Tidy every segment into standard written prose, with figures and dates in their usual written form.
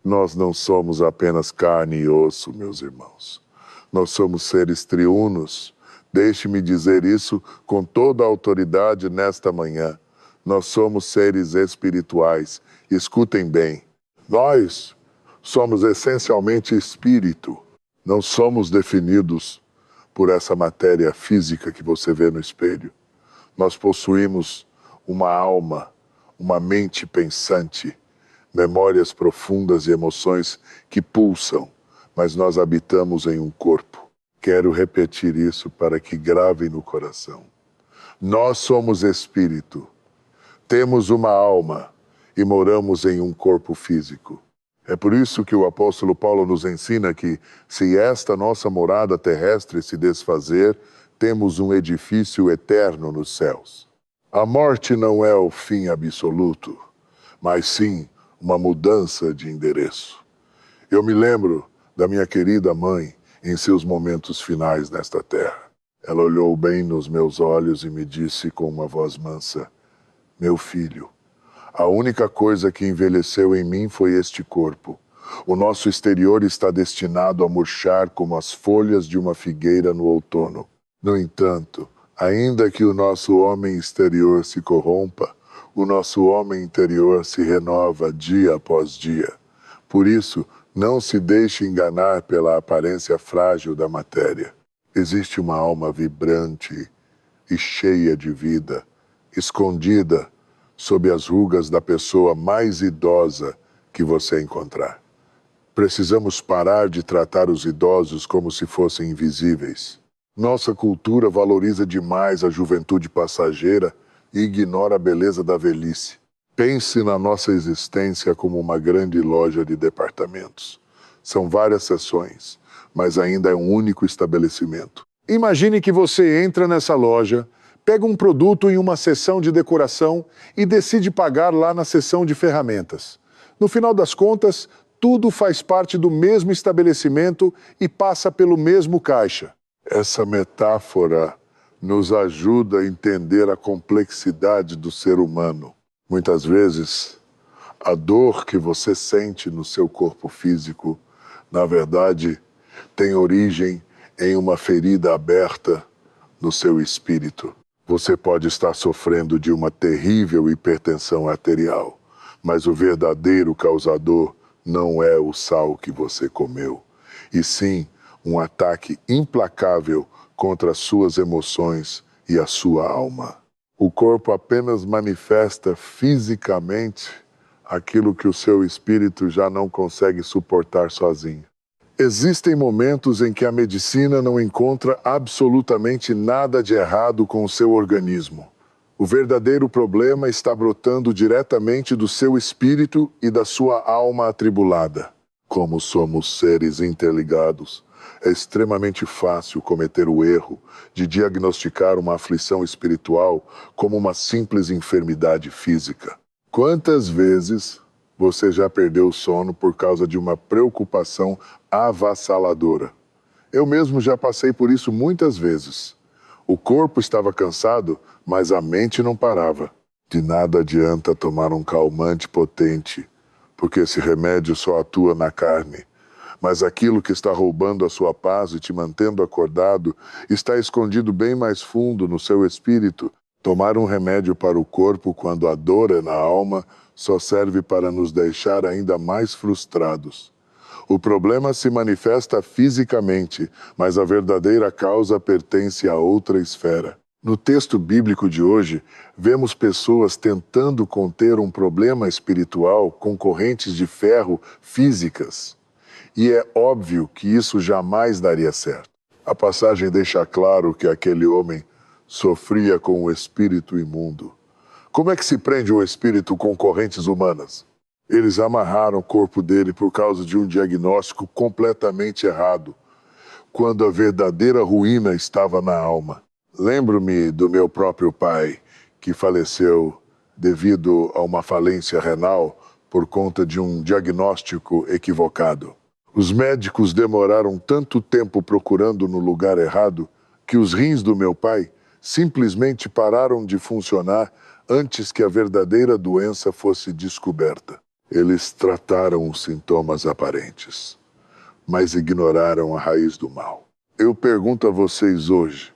Nós não somos apenas carne e osso, meus irmãos. Nós somos seres triunos. Deixe-me dizer isso com toda a autoridade nesta manhã. Nós somos seres espirituais. Escutem bem. Nós somos essencialmente espírito. Não somos definidos por essa matéria física que você vê no espelho. Nós possuímos uma alma, uma mente pensante, memórias profundas e emoções que pulsam, mas nós habitamos em um corpo. Quero repetir isso para que gravem no coração. Nós somos espírito, temos uma alma e moramos em um corpo físico. É por isso que o apóstolo Paulo nos ensina que, se esta nossa morada terrestre se desfazer, temos um edifício eterno nos céus. A morte não é o fim absoluto, mas sim uma mudança de endereço. Eu me lembro da minha querida mãe em seus momentos finais nesta terra. Ela olhou bem nos meus olhos e me disse com uma voz mansa: meu filho, a única coisa que envelheceu em mim foi este corpo. O nosso exterior está destinado a murchar como as folhas de uma figueira no outono. No entanto, ainda que o nosso homem exterior se corrompa, o nosso homem interior se renova dia após dia. Por isso, não se deixe enganar pela aparência frágil da matéria. Existe uma alma vibrante e cheia de vida, escondida sob as rugas da pessoa mais idosa que você encontrar. Precisamos parar de tratar os idosos como se fossem invisíveis. Nossa cultura valoriza demais a juventude passageira e ignora a beleza da velhice. Pense na nossa existência como uma grande loja de departamentos. São várias seções, mas ainda é um único estabelecimento. Imagine que você entra nessa loja, pega um produto em uma seção de decoração e decide pagar lá na seção de ferramentas. No final das contas, tudo faz parte do mesmo estabelecimento e passa pelo mesmo caixa. Essa metáfora nos ajuda a entender a complexidade do ser humano. Muitas vezes, a dor que você sente no seu corpo físico, na verdade, tem origem em uma ferida aberta no seu espírito. Você pode estar sofrendo de uma terrível hipertensão arterial, mas o verdadeiro causador não é o sal que você comeu, e sim um ataque implacável contra as suas emoções e a sua alma. O corpo apenas manifesta fisicamente aquilo que o seu espírito já não consegue suportar sozinho. Existem momentos em que a medicina não encontra absolutamente nada de errado com o seu organismo. O verdadeiro problema está brotando diretamente do seu espírito e da sua alma atribulada. Como somos seres interligados, é extremamente fácil cometer o erro de diagnosticar uma aflição espiritual como uma simples enfermidade física. Quantas vezes você já perdeu o sono por causa de uma preocupação avassaladora? Eu mesmo já passei por isso muitas vezes. O corpo estava cansado, mas a mente não parava. De nada adianta tomar um calmante potente, porque esse remédio só atua na carne. Mas aquilo que está roubando a sua paz e te mantendo acordado está escondido bem mais fundo no seu espírito. Tomar um remédio para o corpo quando a dor é na alma só serve para nos deixar ainda mais frustrados. O problema se manifesta fisicamente, mas a verdadeira causa pertence a outra esfera. No texto bíblico de hoje, vemos pessoas tentando conter um problema espiritual com correntes de ferro físicas. E é óbvio que isso jamais daria certo. A passagem deixa claro que aquele homem sofria com o espírito imundo. Como é que se prende um espírito com correntes humanas? Eles amarraram o corpo dele por causa de um diagnóstico completamente errado, quando a verdadeira ruína estava na alma. Lembro-me do meu próprio pai, que faleceu devido a uma falência renal por conta de um diagnóstico equivocado. Os médicos demoraram tanto tempo procurando no lugar errado que os rins do meu pai simplesmente pararam de funcionar antes que a verdadeira doença fosse descoberta. Eles trataram os sintomas aparentes, mas ignoraram a raiz do mal. Eu pergunto a vocês hoje,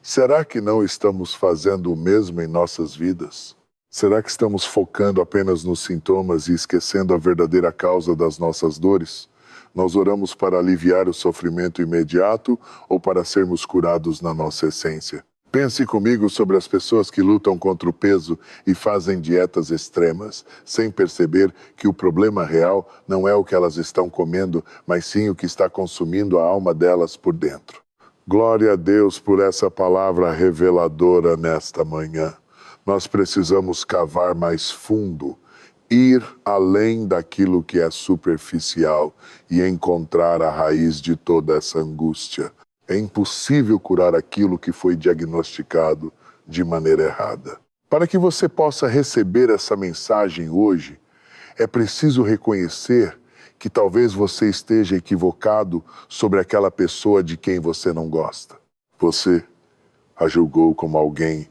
será que não estamos fazendo o mesmo em nossas vidas? Será que estamos focando apenas nos sintomas e esquecendo a verdadeira causa das nossas dores? Nós oramos para aliviar o sofrimento imediato ou para sermos curados na nossa essência? Pense comigo sobre as pessoas que lutam contra o peso e fazem dietas extremas, sem perceber que o problema real não é o que elas estão comendo, mas sim o que está consumindo a alma delas por dentro. Glória a Deus por essa palavra reveladora nesta manhã. Nós precisamos cavar mais fundo, ir além daquilo que é superficial e encontrar a raiz de toda essa angústia. É impossível curar aquilo que foi diagnosticado de maneira errada. Para que você possa receber essa mensagem hoje, é preciso reconhecer que talvez você esteja equivocado sobre aquela pessoa de quem você não gosta. Você a julgou como alguém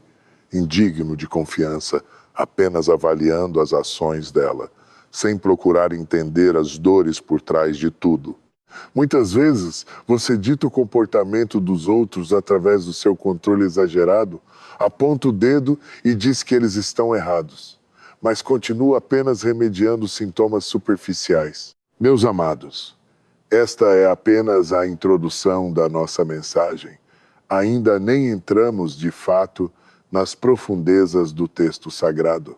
indigno de confiança, apenas avaliando as ações dela, sem procurar entender as dores por trás de tudo. Muitas vezes, você dita o comportamento dos outros através do seu controle exagerado, aponta o dedo e diz que eles estão errados, mas continua apenas remediando sintomas superficiais. Meus amados, esta é apenas a introdução da nossa mensagem. Ainda nem entramos, de fato, nas profundezas do texto sagrado.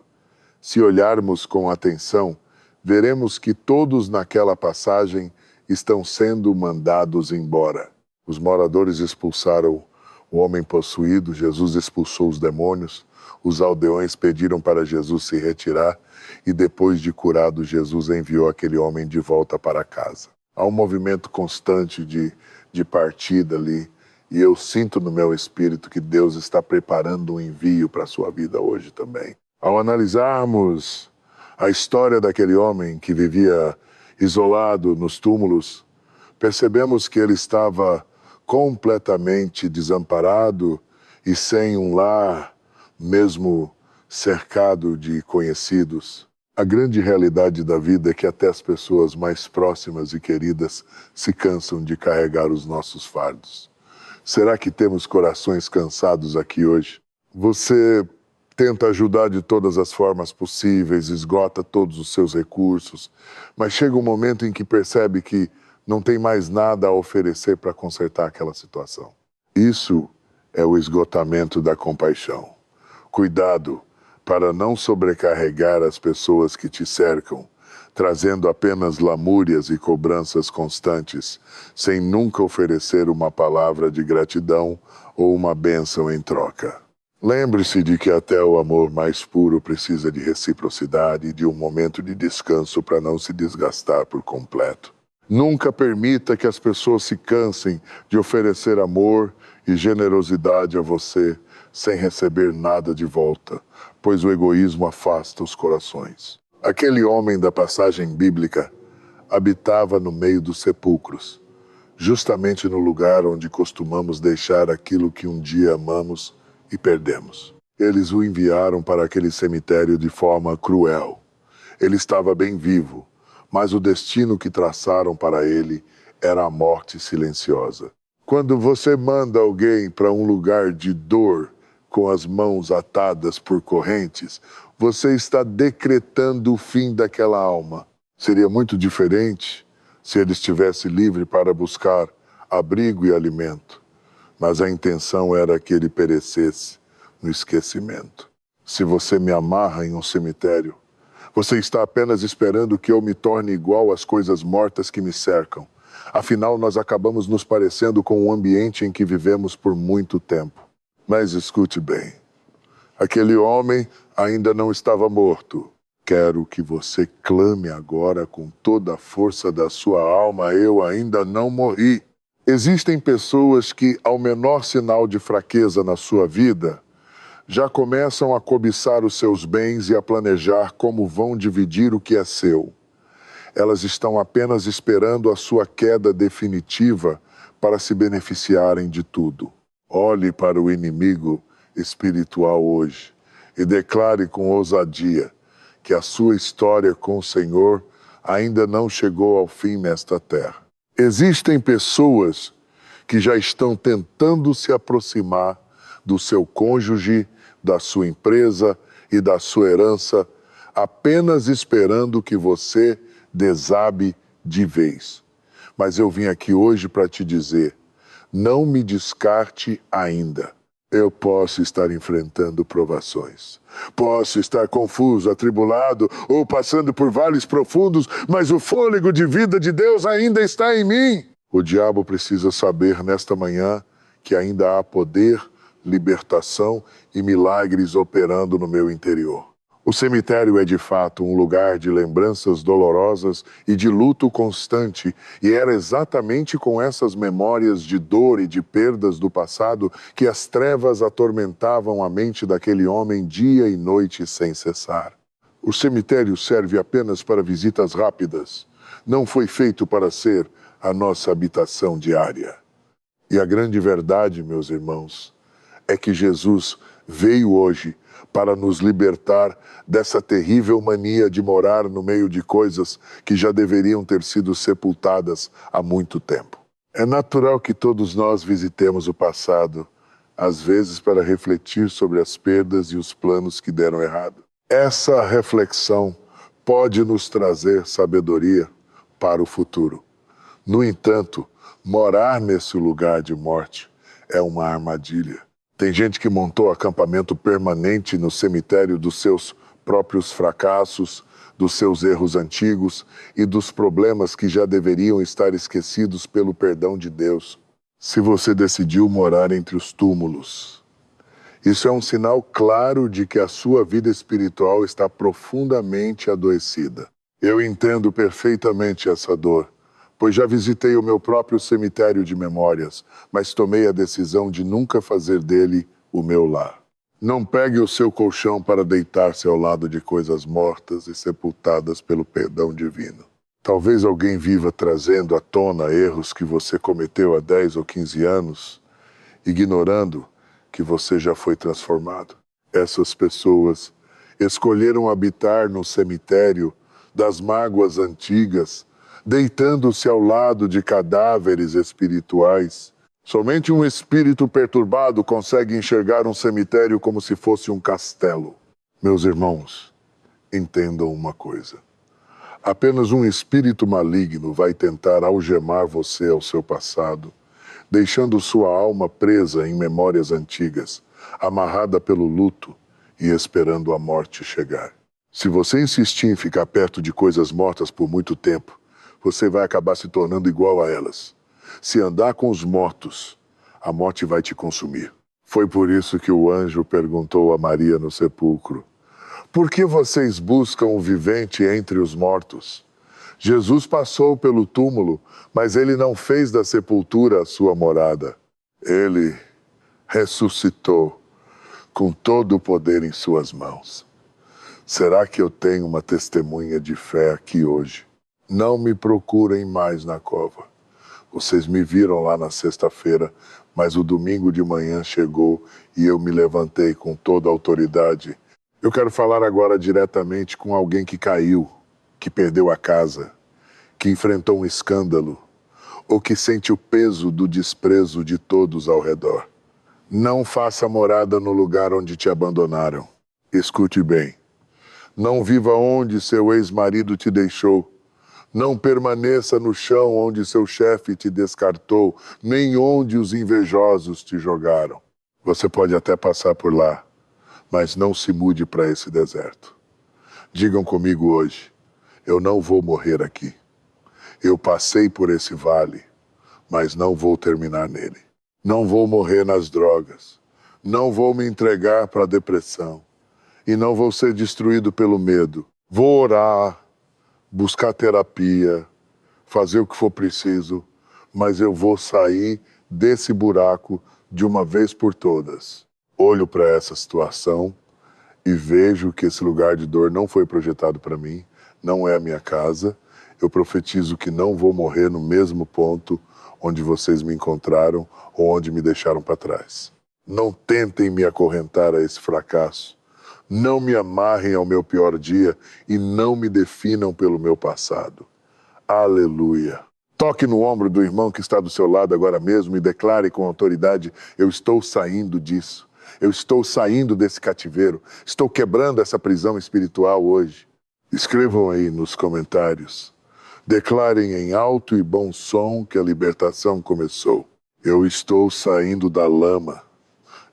Se olharmos com atenção, veremos que todos naquela passagem estão sendo mandados embora. Os moradores expulsaram o homem possuído, Jesus expulsou os demônios, os aldeões pediram para Jesus se retirar e depois de curado, Jesus enviou aquele homem de volta para casa. Há um movimento constante de partida ali. E eu sinto no meu espírito que Deus está preparando um envio para a sua vida hoje também. Ao analisarmos a história daquele homem que vivia isolado nos túmulos, percebemos que ele estava completamente desamparado e sem um lar, mesmo cercado de conhecidos. A grande realidade da vida é que até as pessoas mais próximas e queridas se cansam de carregar os nossos fardos. Será que temos corações cansados aqui hoje? Você tenta ajudar de todas as formas possíveis, esgota todos os seus recursos, mas chega um momento em que percebe que não tem mais nada a oferecer para consertar aquela situação. Isso é o esgotamento da compaixão. Cuidado para não sobrecarregar as pessoas que te cercam, trazendo apenas lamúrias e cobranças constantes, sem nunca oferecer uma palavra de gratidão ou uma bênção em troca. Lembre-se de que até o amor mais puro precisa de reciprocidade e de um momento de descanso para não se desgastar por completo. Nunca permita que as pessoas se cansem de oferecer amor e generosidade a você sem receber nada de volta, pois o egoísmo afasta os corações. Aquele homem da passagem bíblica habitava no meio dos sepulcros, justamente no lugar onde costumamos deixar aquilo que um dia amamos e perdemos. Eles o enviaram para aquele cemitério de forma cruel. Ele estava bem vivo, mas o destino que traçaram para ele era a morte silenciosa. Quando você manda alguém para um lugar de dor, com as mãos atadas por correntes, você está decretando o fim daquela alma. Seria muito diferente se ele estivesse livre para buscar abrigo e alimento, mas a intenção era que ele perecesse no esquecimento. Se você me amarra em um cemitério, você está apenas esperando que eu me torne igual às coisas mortas que me cercam. Afinal, nós acabamos nos parecendo com o ambiente em que vivemos por muito tempo. Mas escute bem, aquele homem ainda não estava morto. Quero que você clame agora com toda a força da sua alma: eu ainda não morri. Existem pessoas que, ao menor sinal de fraqueza na sua vida, já começam a cobiçar os seus bens e a planejar como vão dividir o que é seu. Elas estão apenas esperando a sua queda definitiva para se beneficiarem de tudo. Olhe para o inimigo espiritual hoje e declare com ousadia que a sua história com o Senhor ainda não chegou ao fim nesta terra. Existem pessoas que já estão tentando se aproximar do seu cônjuge, da sua empresa e da sua herança, apenas esperando que você desabe de vez. Mas eu vim aqui hoje para te dizer, não me descarte ainda. Eu posso estar enfrentando provações. Posso estar confuso, atribulado ou passando por vales profundos, mas o fôlego de vida de Deus ainda está em mim. O diabo precisa saber nesta manhã que ainda há poder, libertação e milagres operando no meu interior. O cemitério é de fato um lugar de lembranças dolorosas e de luto constante, e era exatamente com essas memórias de dor e de perdas do passado que as trevas atormentavam a mente daquele homem dia e noite sem cessar. O cemitério serve apenas para visitas rápidas. Não foi feito para ser a nossa habitação diária. E a grande verdade, meus irmãos, é que Jesus veio hoje para nos libertar dessa terrível mania de morar no meio de coisas que já deveriam ter sido sepultadas há muito tempo. É natural que todos nós visitemos o passado, às vezes para refletir sobre as perdas e os planos que deram errado. Essa reflexão pode nos trazer sabedoria para o futuro. No entanto, morar nesse lugar de morte é uma armadilha. Tem gente que montou acampamento permanente no cemitério dos seus próprios fracassos, dos seus erros antigos e dos problemas que já deveriam estar esquecidos pelo perdão de Deus. Se você decidiu morar entre os túmulos, isso é um sinal claro de que a sua vida espiritual está profundamente adoecida. Eu entendo perfeitamente essa dor, pois já visitei o meu próprio cemitério de memórias, mas tomei a decisão de nunca fazer dele o meu lar. Não pegue o seu colchão para deitar-se ao lado de coisas mortas e sepultadas pelo perdão divino. Talvez alguém viva trazendo à tona erros que você cometeu há 10 ou 15 anos, ignorando que você já foi transformado. Essas pessoas escolheram habitar no cemitério das mágoas antigas, deitando-se ao lado de cadáveres espirituais. Somente um espírito perturbado consegue enxergar um cemitério como se fosse um castelo. Meus irmãos, entendam uma coisa. Apenas um espírito maligno vai tentar algemar você ao seu passado, deixando sua alma presa em memórias antigas, amarrada pelo luto e esperando a morte chegar. Se você insistir em ficar perto de coisas mortas por muito tempo, você vai acabar se tornando igual a elas. Se andar com os mortos, a morte vai te consumir. Foi por isso que o anjo perguntou a Maria no sepulcro: por que vocês buscam o vivente entre os mortos? Jesus passou pelo túmulo, mas ele não fez da sepultura a sua morada. Ele ressuscitou com todo o poder em suas mãos. Será que eu tenho uma testemunha de fé aqui hoje? Não me procurem mais na cova. Vocês me viram lá na sexta-feira, mas o domingo de manhã chegou e eu me levantei com toda a autoridade. Eu quero falar agora diretamente com alguém que caiu, que perdeu a casa, que enfrentou um escândalo, ou que sente o peso do desprezo de todos ao redor. Não faça morada no lugar onde te abandonaram. Escute bem. Não viva onde seu ex-marido te deixou. Não permaneça no chão onde seu chefe te descartou, nem onde os invejosos te jogaram. Você pode até passar por lá, mas não se mude para esse deserto. Digam comigo hoje: eu não vou morrer aqui. Eu passei por esse vale, mas não vou terminar nele. Não vou morrer nas drogas. Não vou me entregar para a depressão. E não vou ser destruído pelo medo. Vou orar, buscar terapia, fazer o que for preciso, mas eu vou sair desse buraco de uma vez por todas. Olho para essa situação e vejo que esse lugar de dor não foi projetado para mim, não é a minha casa. Eu profetizo que não vou morrer no mesmo ponto onde vocês me encontraram ou onde me deixaram para trás. Não tentem me acorrentar a esse fracasso. Não me amarrem ao meu pior dia e não me definam pelo meu passado. Aleluia. Toque no ombro do irmão que está do seu lado agora mesmo e declare com autoridade: eu estou saindo disso. Eu estou saindo desse cativeiro. Estou quebrando essa prisão espiritual hoje. Escrevam aí nos comentários. Declarem em alto e bom som que a libertação começou. Eu estou saindo da lama.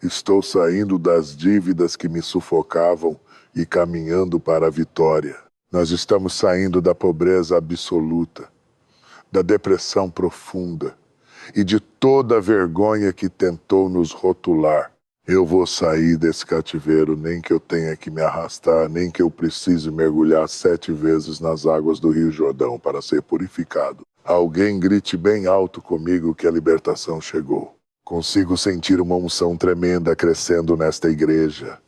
Estou saindo das dívidas que me sufocavam e caminhando para a vitória. Nós estamos saindo da pobreza absoluta, da depressão profunda e de toda a vergonha que tentou nos rotular. Eu vou sair desse cativeiro, nem que eu tenha que me arrastar, nem que eu precise mergulhar 7 vezes nas águas do Rio Jordão para ser purificado. Alguém grite bem alto comigo que a libertação chegou. Consigo sentir uma unção tremenda crescendo nesta igreja.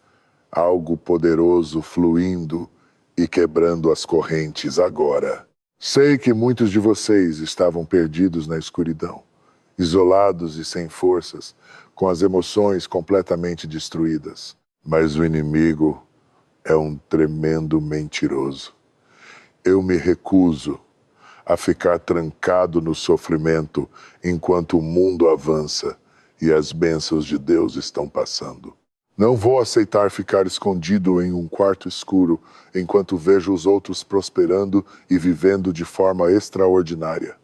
Algo poderoso fluindo e quebrando as correntes agora. Sei que muitos de vocês estavam perdidos na escuridão, isolados e sem forças, com as emoções completamente destruídas. Mas o inimigo é um tremendo mentiroso. Eu me recuso a ficar trancado no sofrimento enquanto o mundo avança e as bênçãos de Deus estão passando. Não vou aceitar ficar escondido em um quarto escuro enquanto vejo os outros prosperando e vivendo de forma extraordinária.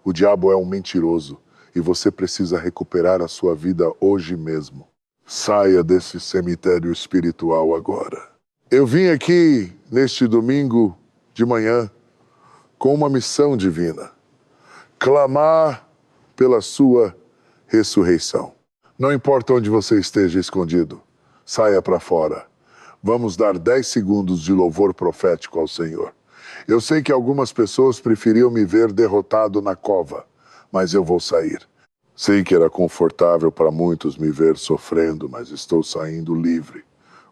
O diabo é um mentiroso e você precisa recuperar a sua vida hoje mesmo. Saia desse cemitério espiritual agora. Eu vim aqui neste domingo de manhã com uma missão divina: clamar pela sua ressurreição. Não importa onde você esteja escondido, saia para fora. Vamos dar 10 segundos de louvor profético ao Senhor. Eu sei que algumas pessoas preferiam me ver derrotado na cova, mas eu vou sair. Sei que era confortável para muitos me ver sofrendo, mas estou saindo livre.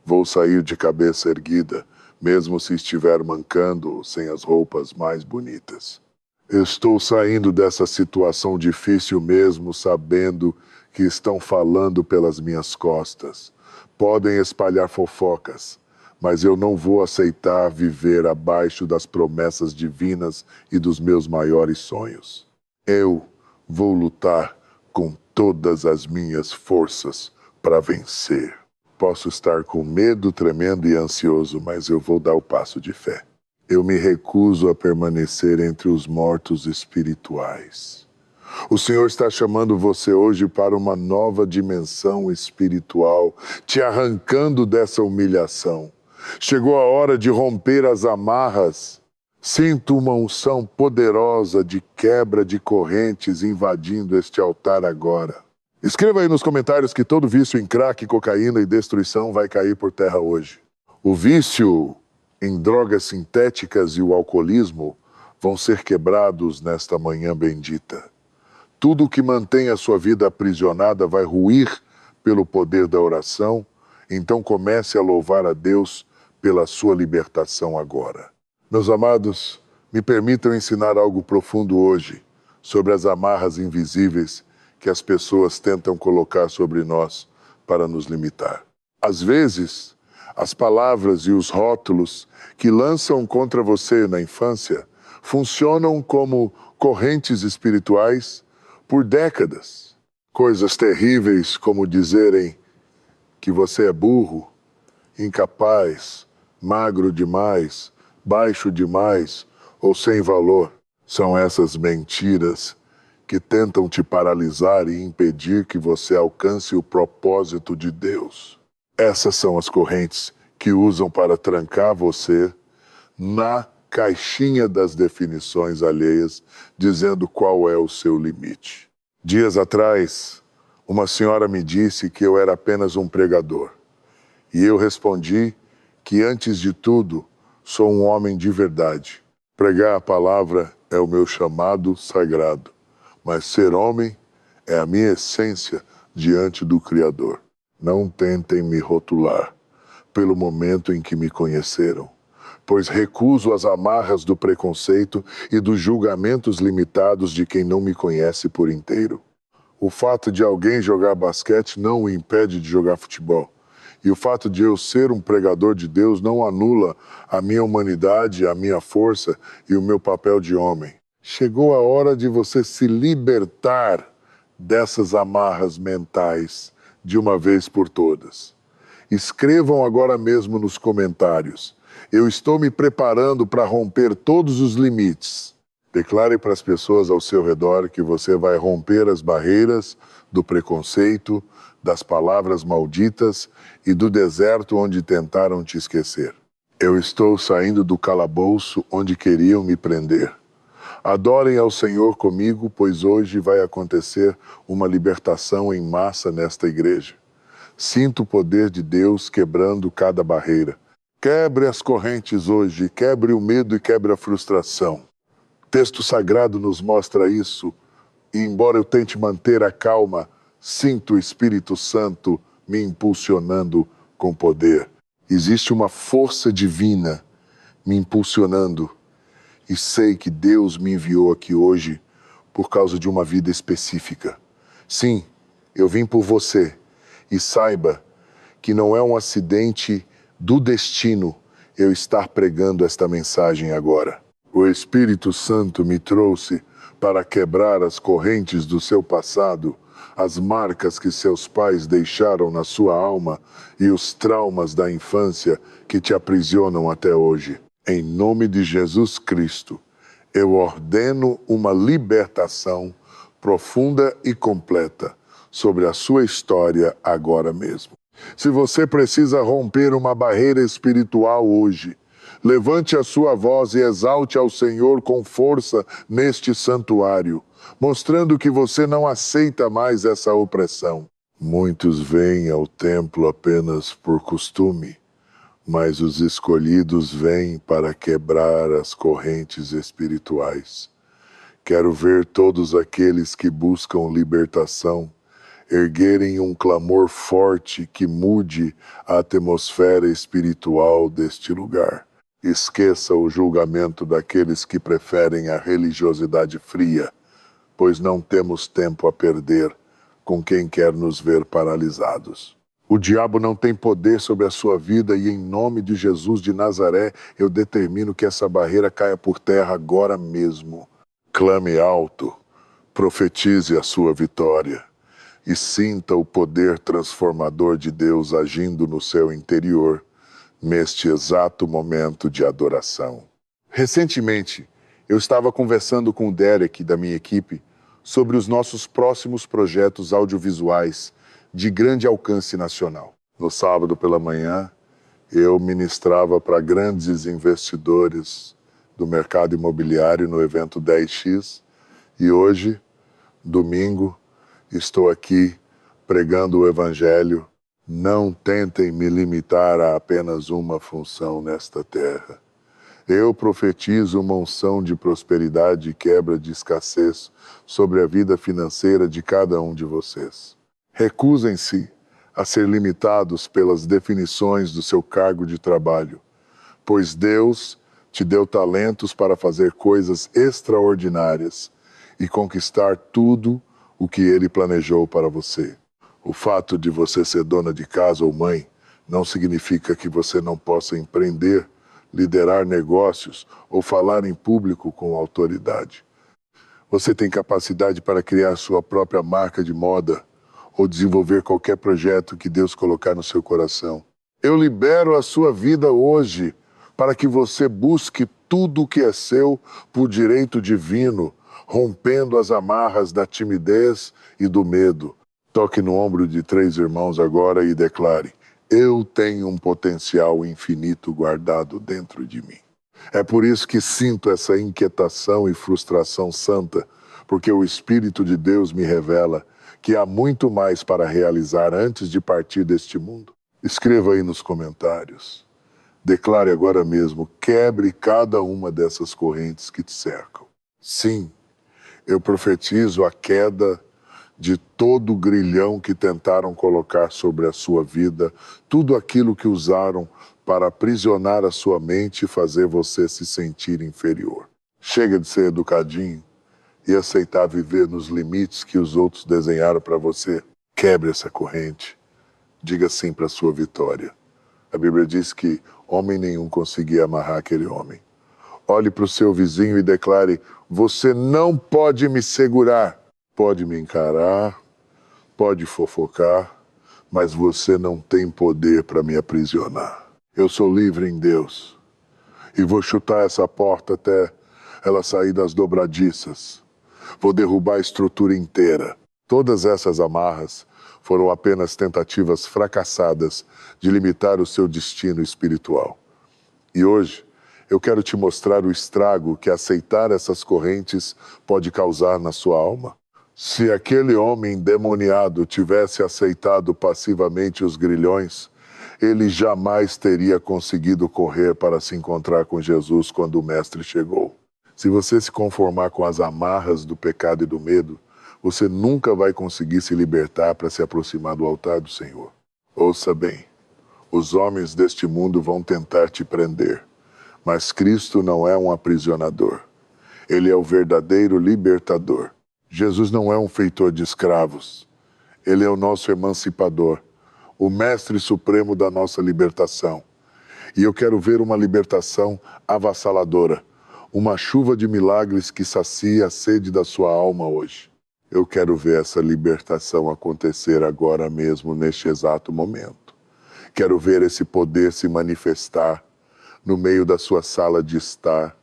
Vou sair de cabeça erguida, mesmo se estiver mancando ou sem as roupas mais bonitas. Estou saindo dessa situação difícil mesmo sabendo que estão falando pelas minhas costas. Podem espalhar fofocas, mas eu não vou aceitar viver abaixo das promessas divinas e dos meus maiores sonhos. Eu vou lutar com todas as minhas forças para vencer. Posso estar com medo tremendo e ansioso, mas eu vou dar o passo de fé. Eu me recuso a permanecer entre os mortos espirituais. O Senhor está chamando você hoje para uma nova dimensão espiritual, te arrancando dessa humilhação. Chegou a hora de romper as amarras. Sinto uma unção poderosa de quebra de correntes invadindo este altar agora. Escreva aí nos comentários que todo vício em crack, cocaína e destruição vai cair por terra hoje. O vício em drogas sintéticas e o alcoolismo vão ser quebrados nesta manhã bendita. Tudo que mantém a sua vida aprisionada vai ruir pelo poder da oração, então comece a louvar a Deus pela sua libertação agora. Meus amados, me permitam ensinar algo profundo hoje sobre as amarras invisíveis que as pessoas tentam colocar sobre nós para nos limitar. Às vezes, as palavras e os rótulos que lançam contra você na infância funcionam como correntes espirituais por décadas. Coisas terríveis como dizerem que você é burro, incapaz, magro demais, baixo demais ou sem valor. São essas mentiras que tentam te paralisar e impedir que você alcance o propósito de Deus. Essas são as correntes que usam para trancar você na caixinha das definições alheias, dizendo qual é o seu limite. Dias atrás, uma senhora me disse que eu era apenas um pregador. E eu respondi que, antes de tudo, sou um homem de verdade. Pregar a palavra é o meu chamado sagrado, mas ser homem é a minha essência diante do Criador. Não tentem me rotular pelo momento em que me conheceram, pois recuso as amarras do preconceito e dos julgamentos limitados de quem não me conhece por inteiro. O fato de alguém jogar basquete não o impede de jogar futebol, E o fato de eu ser um pregador de Deus não anula a minha humanidade, a minha força e o meu papel de homem. Chegou a hora de você se libertar dessas amarras mentais de uma vez por todas. Escrevam agora mesmo nos comentários: eu estou me preparando para romper todos os limites. Declare para as pessoas ao seu redor que você vai romper as barreiras do preconceito, das palavras malditas e do deserto onde tentaram te esquecer. Eu estou saindo do calabouço onde queriam me prender. Adorem ao Senhor comigo, pois hoje vai acontecer uma libertação em massa nesta igreja. Sinto o poder de Deus quebrando cada barreira. Quebre as correntes hoje, quebre o medo e quebre a frustração. O texto sagrado nos mostra isso, e embora eu tente manter a calma, sinto o Espírito Santo me impulsionando com poder. Existe uma força divina me impulsionando, e sei que Deus me enviou aqui hoje por causa de uma vida específica. Sim, eu vim por você, e saiba que não é um acidente do destino eu estar pregando esta mensagem agora. O Espírito Santo me trouxe para quebrar as correntes do seu passado, as marcas que seus pais deixaram na sua alma e os traumas da infância que te aprisionam até hoje. Em nome de Jesus Cristo, eu ordeno uma libertação profunda e completa sobre a sua história agora mesmo. Se você precisa romper uma barreira espiritual hoje, levante a sua voz e exalte ao Senhor com força neste santuário, mostrando que você não aceita mais essa opressão. Muitos vêm ao templo apenas por costume, mas os escolhidos vêm para quebrar as correntes espirituais. Quero ver todos aqueles que buscam libertação erguerem um clamor forte que mude a atmosfera espiritual deste lugar. Esqueça o julgamento daqueles que preferem a religiosidade fria, pois não temos tempo a perder com quem quer nos ver paralisados. O diabo não tem poder sobre a sua vida e, em nome de Jesus de Nazaré, eu determino que essa barreira caia por terra agora mesmo. Clame alto, profetize a sua vitória e sinta o poder transformador de Deus agindo no seu interior neste exato momento de adoração. Recentemente, eu estava conversando com o Derek da minha equipe sobre os nossos próximos projetos audiovisuais de grande alcance nacional. No sábado pela manhã, eu ministrava para grandes investidores do mercado imobiliário no evento 10X e hoje, domingo, estou aqui pregando o Evangelho. Não tentem me limitar a apenas uma função nesta terra. Eu profetizo uma unção de prosperidade e quebra de escassez sobre a vida financeira de cada um de vocês. Recusem-se a ser limitados pelas definições do seu cargo de trabalho, pois Deus te deu talentos para fazer coisas extraordinárias e conquistar tudo o que Ele planejou para você. O fato de você ser dona de casa ou mãe não significa que você não possa empreender, liderar negócios ou falar em público com autoridade. Você tem capacidade para criar sua própria marca de moda ou desenvolver qualquer projeto que Deus colocar no seu coração. Eu libero a sua vida hoje para que você busque tudo o que é seu por direito divino, rompendo as amarras da timidez e do medo. Toque no ombro de 3 irmãos agora e declare: eu tenho um potencial infinito guardado dentro de mim. É por isso que sinto essa inquietação e frustração santa, porque o Espírito de Deus me revela que há muito mais para realizar antes de partir deste mundo. Escreva aí nos comentários. Declare agora mesmo: quebre cada uma dessas correntes que te cercam. Sim, eu profetizo a queda de todo o grilhão que tentaram colocar sobre a sua vida, tudo aquilo que usaram para aprisionar a sua mente e fazer você se sentir inferior. Chega de ser educadinho e aceitar viver nos limites que os outros desenharam para você. Quebre essa corrente. Diga sim para a sua vitória. A Bíblia diz que homem nenhum conseguia amarrar aquele homem. Olhe para o seu vizinho e declare: você não pode me segurar. Pode me encarar, pode fofocar, mas você não tem poder para me aprisionar. Eu sou livre em Deus e vou chutar essa porta até ela sair das dobradiças. Vou derrubar a estrutura inteira. Todas essas amarras foram apenas tentativas fracassadas de limitar o seu destino espiritual. E hoje, eu quero te mostrar o estrago que aceitar essas correntes pode causar na sua alma. Se aquele homem endemoniado tivesse aceitado passivamente os grilhões, ele jamais teria conseguido correr para se encontrar com Jesus quando o Mestre chegou. Se você se conformar com as amarras do pecado e do medo, você nunca vai conseguir se libertar para se aproximar do altar do Senhor. Ouça bem, os homens deste mundo vão tentar te prender, mas Cristo não é um aprisionador. Ele é o verdadeiro libertador. Jesus não é um feitor de escravos. Ele é o nosso emancipador, o mestre supremo da nossa libertação. E eu quero ver uma libertação avassaladora, uma chuva de milagres que sacia a sede da sua alma hoje. Eu quero ver essa libertação acontecer agora mesmo, neste exato momento. Quero ver esse poder se manifestar no meio da sua sala de estar,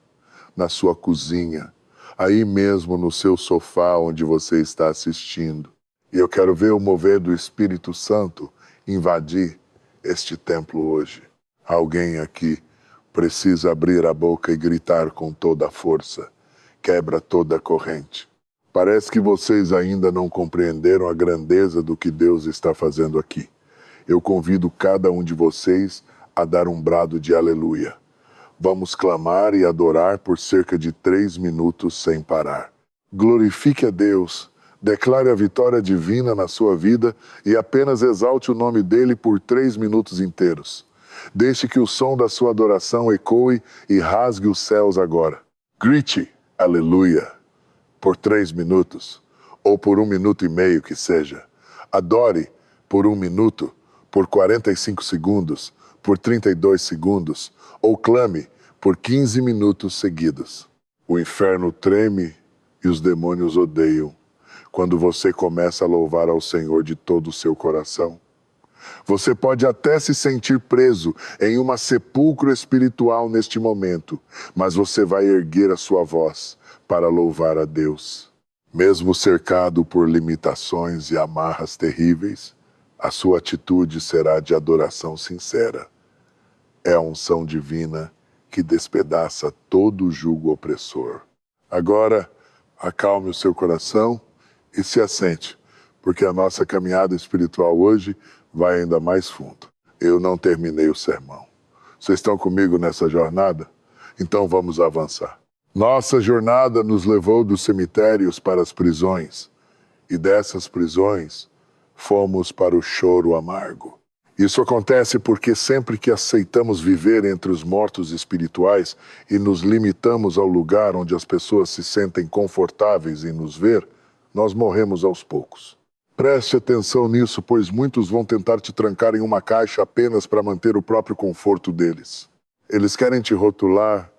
na sua cozinha, aí mesmo no seu sofá onde você está assistindo. E eu quero ver o mover do Espírito Santo invadir este templo hoje. Alguém aqui precisa abrir a boca e gritar com toda a força: quebra toda a corrente. Parece que vocês ainda não compreenderam a grandeza do que Deus está fazendo aqui. Eu convido cada um de vocês a dar um brado de aleluia. Vamos clamar e adorar por cerca de 3 minutos sem parar. Glorifique a Deus, declare a vitória divina na sua vida e apenas exalte o nome dele por 3 minutos inteiros. Deixe que o som da sua adoração ecoe e rasgue os céus agora. Grite, aleluia, por 3 minutos, ou por 1 minuto e meio que seja. Adore por 1 minuto, por 45 segundos, por 32 segundos, ou clame por 15 minutos seguidos. O inferno treme e os demônios odeiam quando você começa a louvar ao Senhor de todo o seu coração. Você pode até se sentir preso em uma sepulcro espiritual neste momento, mas você vai erguer a sua voz para louvar a Deus. Mesmo cercado por limitações e amarras terríveis, a sua atitude será de adoração sincera. É a unção divina que despedaça todo o jugo opressor. Agora, acalme o seu coração e se assente, porque a nossa caminhada espiritual hoje vai ainda mais fundo. Eu não terminei o sermão. Vocês estão comigo nessa jornada? Então vamos avançar. Nossa jornada nos levou dos cemitérios para as prisões, e dessas prisões fomos para o choro amargo. Isso acontece porque sempre que aceitamos viver entre os mortos espirituais e nos limitamos ao lugar onde as pessoas se sentem confortáveis em nos ver, nós morremos aos poucos. Preste atenção nisso, pois muitos vão tentar te trancar em uma caixa apenas para manter o próprio conforto deles. Eles querem te rotular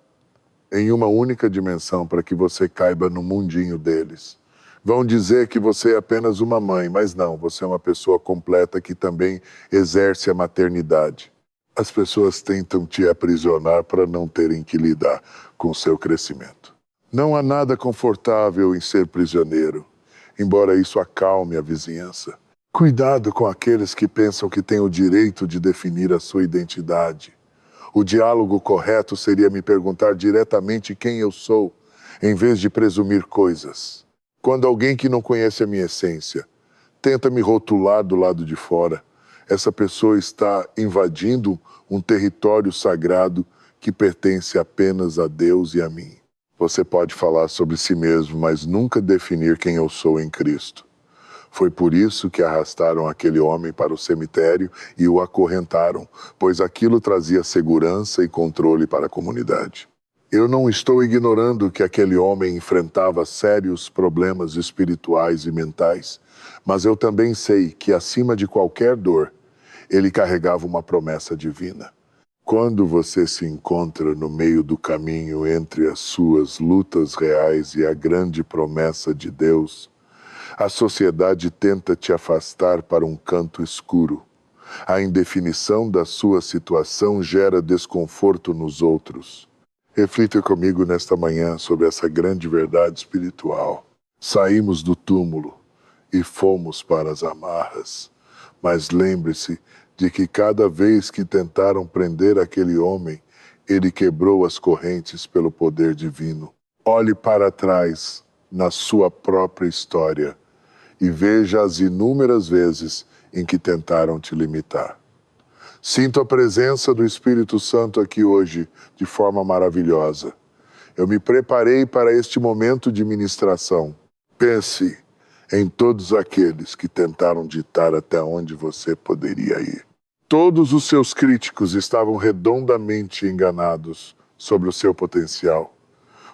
em uma única dimensão para que você caiba no mundinho deles. Vão dizer que você é apenas uma mãe, mas não, você é uma pessoa completa que também exerce a maternidade. As pessoas tentam te aprisionar para não terem que lidar com o seu crescimento. Não há nada confortável em ser prisioneiro, embora isso acalme a vizinhança. Cuidado com aqueles que pensam que têm o direito de definir a sua identidade. O diálogo correto seria me perguntar diretamente quem eu sou, em vez de presumir coisas. Quando alguém que não conhece a minha essência tenta me rotular do lado de fora, essa pessoa está invadindo um território sagrado que pertence apenas a Deus e a mim. Você pode falar sobre si mesmo, mas nunca definir quem eu sou em Cristo. Foi por isso que arrastaram aquele homem para o cemitério e o acorrentaram, pois aquilo trazia segurança e controle para a comunidade. Eu não estou ignorando que aquele homem enfrentava sérios problemas espirituais e mentais, mas eu também sei que, acima de qualquer dor, Ele carregava uma promessa divina. Quando você se encontra no meio do caminho entre as suas lutas reais e a grande promessa de Deus, a sociedade tenta te afastar para um canto escuro. A indefinição da sua situação gera desconforto nos outros. Reflita comigo nesta manhã sobre essa grande verdade espiritual. Saímos do túmulo e fomos para as amarras. Mas lembre-se de que cada vez que tentaram prender aquele homem, ele quebrou as correntes pelo poder divino. Olhe para trás na sua própria história e veja as inúmeras vezes em que tentaram te limitar. Sinto a presença do Espírito Santo aqui hoje de forma maravilhosa. Eu me preparei para este momento de ministração. Pense em todos aqueles que tentaram ditar até onde você poderia ir. Todos os seus críticos estavam redondamente enganados sobre o seu potencial.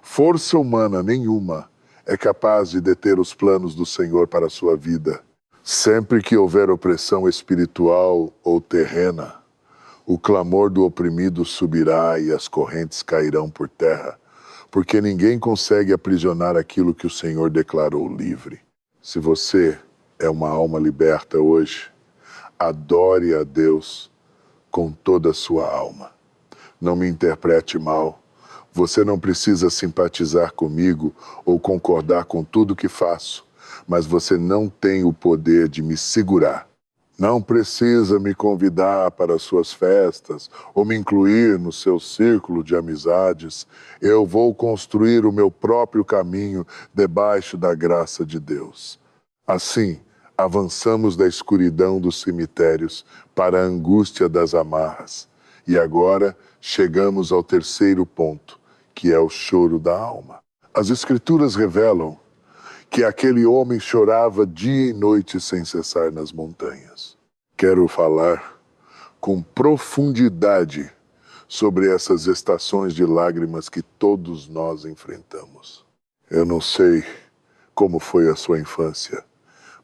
Força humana nenhuma é capaz de deter os planos do Senhor para a sua vida. Sempre que houver opressão espiritual ou terrena, o clamor do oprimido subirá e as correntes cairão por terra, porque ninguém consegue aprisionar aquilo que o Senhor declarou livre. Se você é uma alma liberta hoje, adore a Deus com toda a sua alma. Não me interprete mal. Você não precisa simpatizar comigo ou concordar com tudo que faço, mas você não tem o poder de me segurar. Não precisa me convidar para suas festas ou me incluir no seu círculo de amizades. Eu vou construir o meu próprio caminho debaixo da graça de Deus. Assim, avançamos da escuridão dos cemitérios para a angústia das amarras. E agora chegamos ao terceiro ponto, que é o choro da alma. As Escrituras revelam que aquele homem chorava dia e noite sem cessar nas montanhas. Quero falar com profundidade sobre essas estações de lágrimas que todos nós enfrentamos. Eu não sei como foi a sua infância,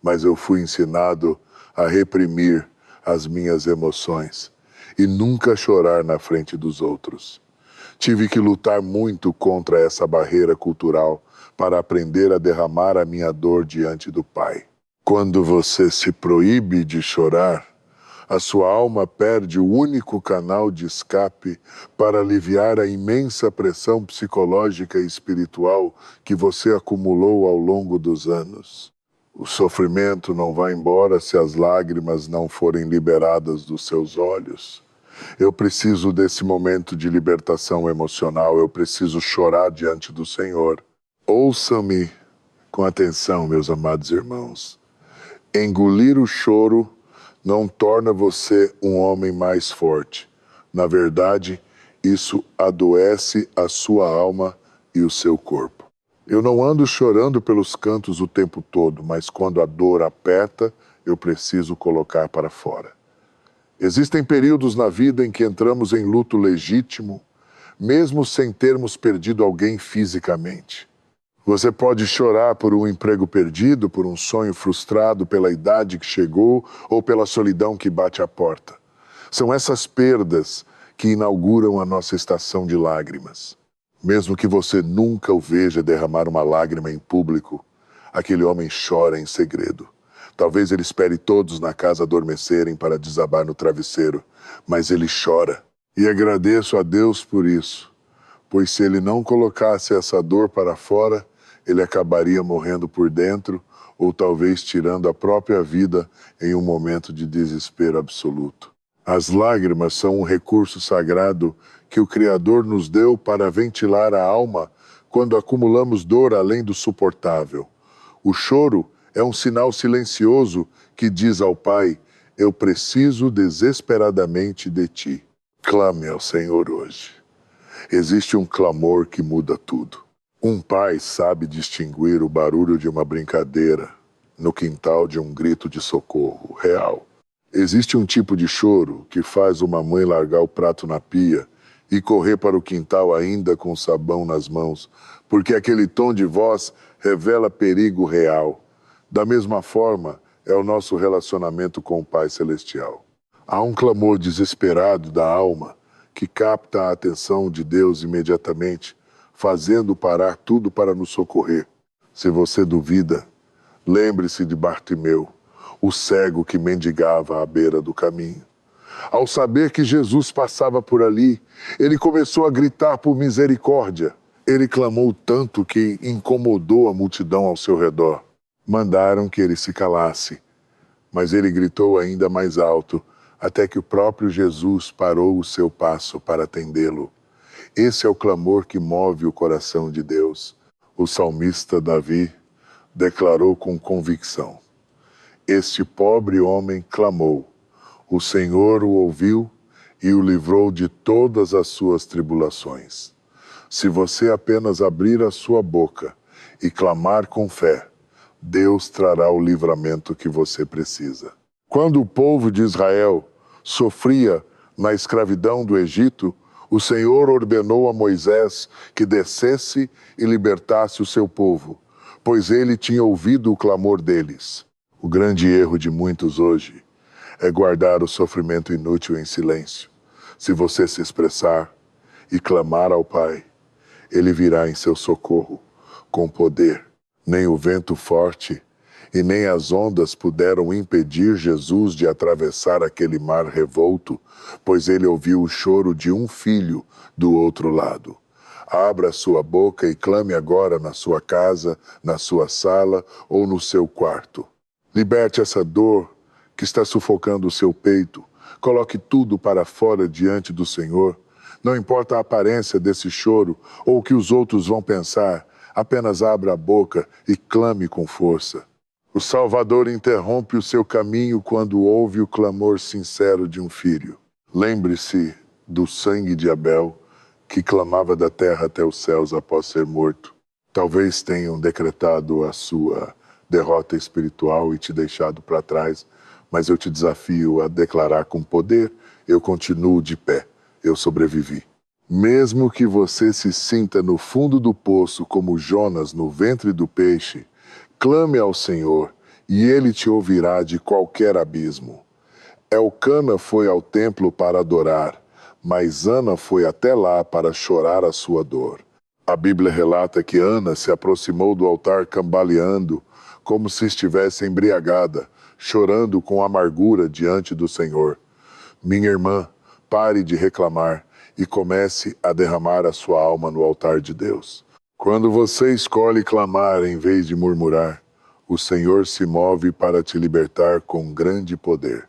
mas eu fui ensinado a reprimir as minhas emoções e nunca chorar na frente dos outros. Tive que lutar muito contra essa barreira cultural para aprender a derramar a minha dor diante do Pai. Quando você se proíbe de chorar, a sua alma perde o único canal de escape para aliviar a imensa pressão psicológica e espiritual que você acumulou ao longo dos anos. O sofrimento não vai embora se as lágrimas não forem liberadas dos seus olhos. Eu preciso desse momento de libertação emocional, eu preciso chorar diante do Senhor. Ouçam-me com atenção, meus amados irmãos. Engolir o choro não torna você um homem mais forte. Na verdade, isso adoece a sua alma e o seu corpo. Eu não ando chorando pelos cantos o tempo todo, mas quando a dor aperta, eu preciso colocar para fora. Existem períodos na vida em que entramos em luto legítimo, mesmo sem termos perdido alguém fisicamente. Você pode chorar por um emprego perdido, por um sonho frustrado, pela idade que chegou ou pela solidão que bate à porta. São essas perdas que inauguram a nossa estação de lágrimas. Mesmo que você nunca o veja derramar uma lágrima em público, aquele homem chora em segredo. Talvez ele espere todos na casa adormecerem para desabar no travesseiro, mas ele chora. E agradeço a Deus por isso, pois se ele não colocasse essa dor para fora, ele acabaria morrendo por dentro ou talvez tirando a própria vida em um momento de desespero absoluto. As lágrimas são um recurso sagrado que o Criador nos deu para ventilar a alma quando acumulamos dor além do suportável. O choro é um sinal silencioso que diz ao Pai: eu preciso desesperadamente de ti. Clame ao Senhor hoje. Existe um clamor que muda tudo. Um pai sabe distinguir o barulho de uma brincadeira no quintal de um grito de socorro real. Existe um tipo de choro que faz uma mãe largar o prato na pia e correr para o quintal ainda com sabão nas mãos, porque aquele tom de voz revela perigo real. Da mesma forma, é o nosso relacionamento com o Pai Celestial. Há um clamor desesperado da alma que capta a atenção de Deus imediatamente, fazendo parar tudo para nos socorrer. Se você duvida, lembre-se de Bartimeu, o cego que mendigava à beira do caminho. Ao saber que Jesus passava por ali, ele começou a gritar por misericórdia. Ele clamou tanto que incomodou a multidão ao seu redor. Mandaram que ele se calasse, mas ele gritou ainda mais alto, até que o próprio Jesus parou o seu passo para atendê-lo. Esse é o clamor que move o coração de Deus. O salmista Davi declarou com convicção: este pobre homem clamou, o Senhor o ouviu e o livrou de todas as suas tribulações. Se você apenas abrir a sua boca e clamar com fé, Deus trará o livramento que você precisa. Quando o povo de Israel sofria na escravidão do Egito, o Senhor ordenou a Moisés que descesse e libertasse o seu povo, pois ele tinha ouvido o clamor deles. O grande erro de muitos hoje é guardar o sofrimento inútil em silêncio. Se você se expressar e clamar ao Pai, Ele virá em seu socorro com poder. Nem o vento forte e nem as ondas puderam impedir Jesus de atravessar aquele mar revolto, pois ele ouviu o choro de um filho do outro lado. Abra sua boca e clame agora na sua casa, na sua sala ou no seu quarto. Liberte essa dor que está sufocando o seu peito. Coloque tudo para fora diante do Senhor. Não importa a aparência desse choro ou o que os outros vão pensar, apenas abra a boca e clame com força. O Salvador interrompe o seu caminho quando ouve o clamor sincero de um filho. Lembre-se do sangue de Abel, que clamava da terra até os céus após ser morto. Talvez tenham decretado a sua derrota espiritual e te deixado para trás, mas eu te desafio a declarar com poder: eu continuo de pé, eu sobrevivi. Mesmo que você se sinta no fundo do poço como Jonas no ventre do peixe, clame ao Senhor e Ele te ouvirá de qualquer abismo. Elcana foi ao templo para adorar, mas Ana foi até lá para chorar a sua dor. A Bíblia relata que Ana se aproximou do altar cambaleando, como se estivesse embriagada, chorando com amargura diante do Senhor. Minha irmã, pare de reclamar e comece a derramar a sua alma no altar de Deus. Quando você escolhe clamar em vez de murmurar, o Senhor se move para te libertar com grande poder.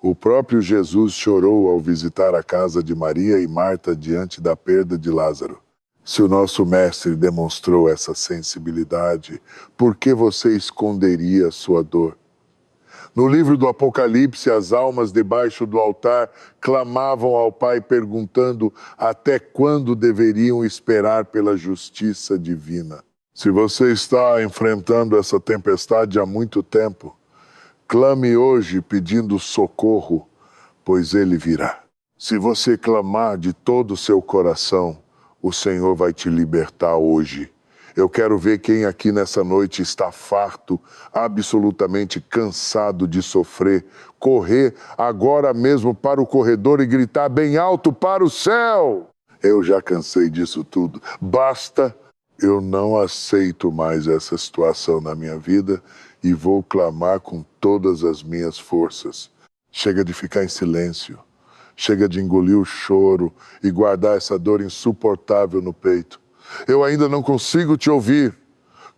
O próprio Jesus chorou ao visitar a casa de Maria e Marta diante da perda de Lázaro. Se o nosso Mestre demonstrou essa sensibilidade, por que você esconderia sua dor? No livro do Apocalipse, as almas debaixo do altar clamavam ao Pai perguntando até quando deveriam esperar pela justiça divina. Se você está enfrentando essa tempestade há muito tempo, clame hoje pedindo socorro, pois Ele virá. Se você clamar de todo o seu coração, o Senhor vai te libertar hoje. Eu quero ver quem aqui nessa noite está farto, absolutamente cansado de sofrer, correr agora mesmo para o corredor e gritar bem alto para o céu. Eu já cansei disso tudo. Basta, eu não aceito mais essa situação na minha vida e vou clamar com todas as minhas forças. Chega de ficar em silêncio. Chega de engolir o choro e guardar essa dor insuportável no peito. Eu ainda não consigo te ouvir.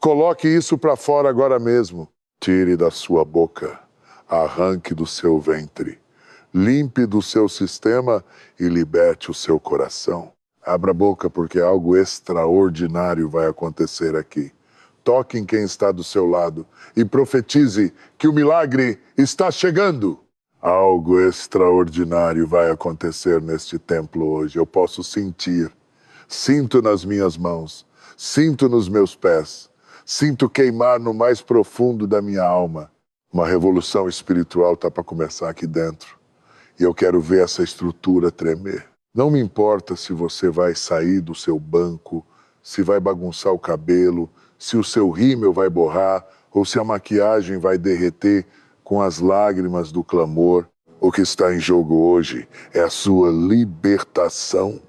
Coloque isso para fora agora mesmo. Tire da sua boca, arranque do seu ventre, limpe do seu sistema e liberte o seu coração. Abra a boca porque algo extraordinário vai acontecer aqui. Toque em quem está do seu lado e profetize que o milagre está chegando. Algo extraordinário vai acontecer neste templo hoje. Eu posso sentir. Sinto nas minhas mãos, sinto nos meus pés, sinto queimar no mais profundo da minha alma. Uma revolução espiritual está para começar aqui dentro. E eu quero ver essa estrutura tremer. Não me importa se você vai sair do seu banco, se vai bagunçar o cabelo, se o seu rímel vai borrar ou se a maquiagem vai derreter com as lágrimas do clamor. O que está em jogo hoje é a sua libertação.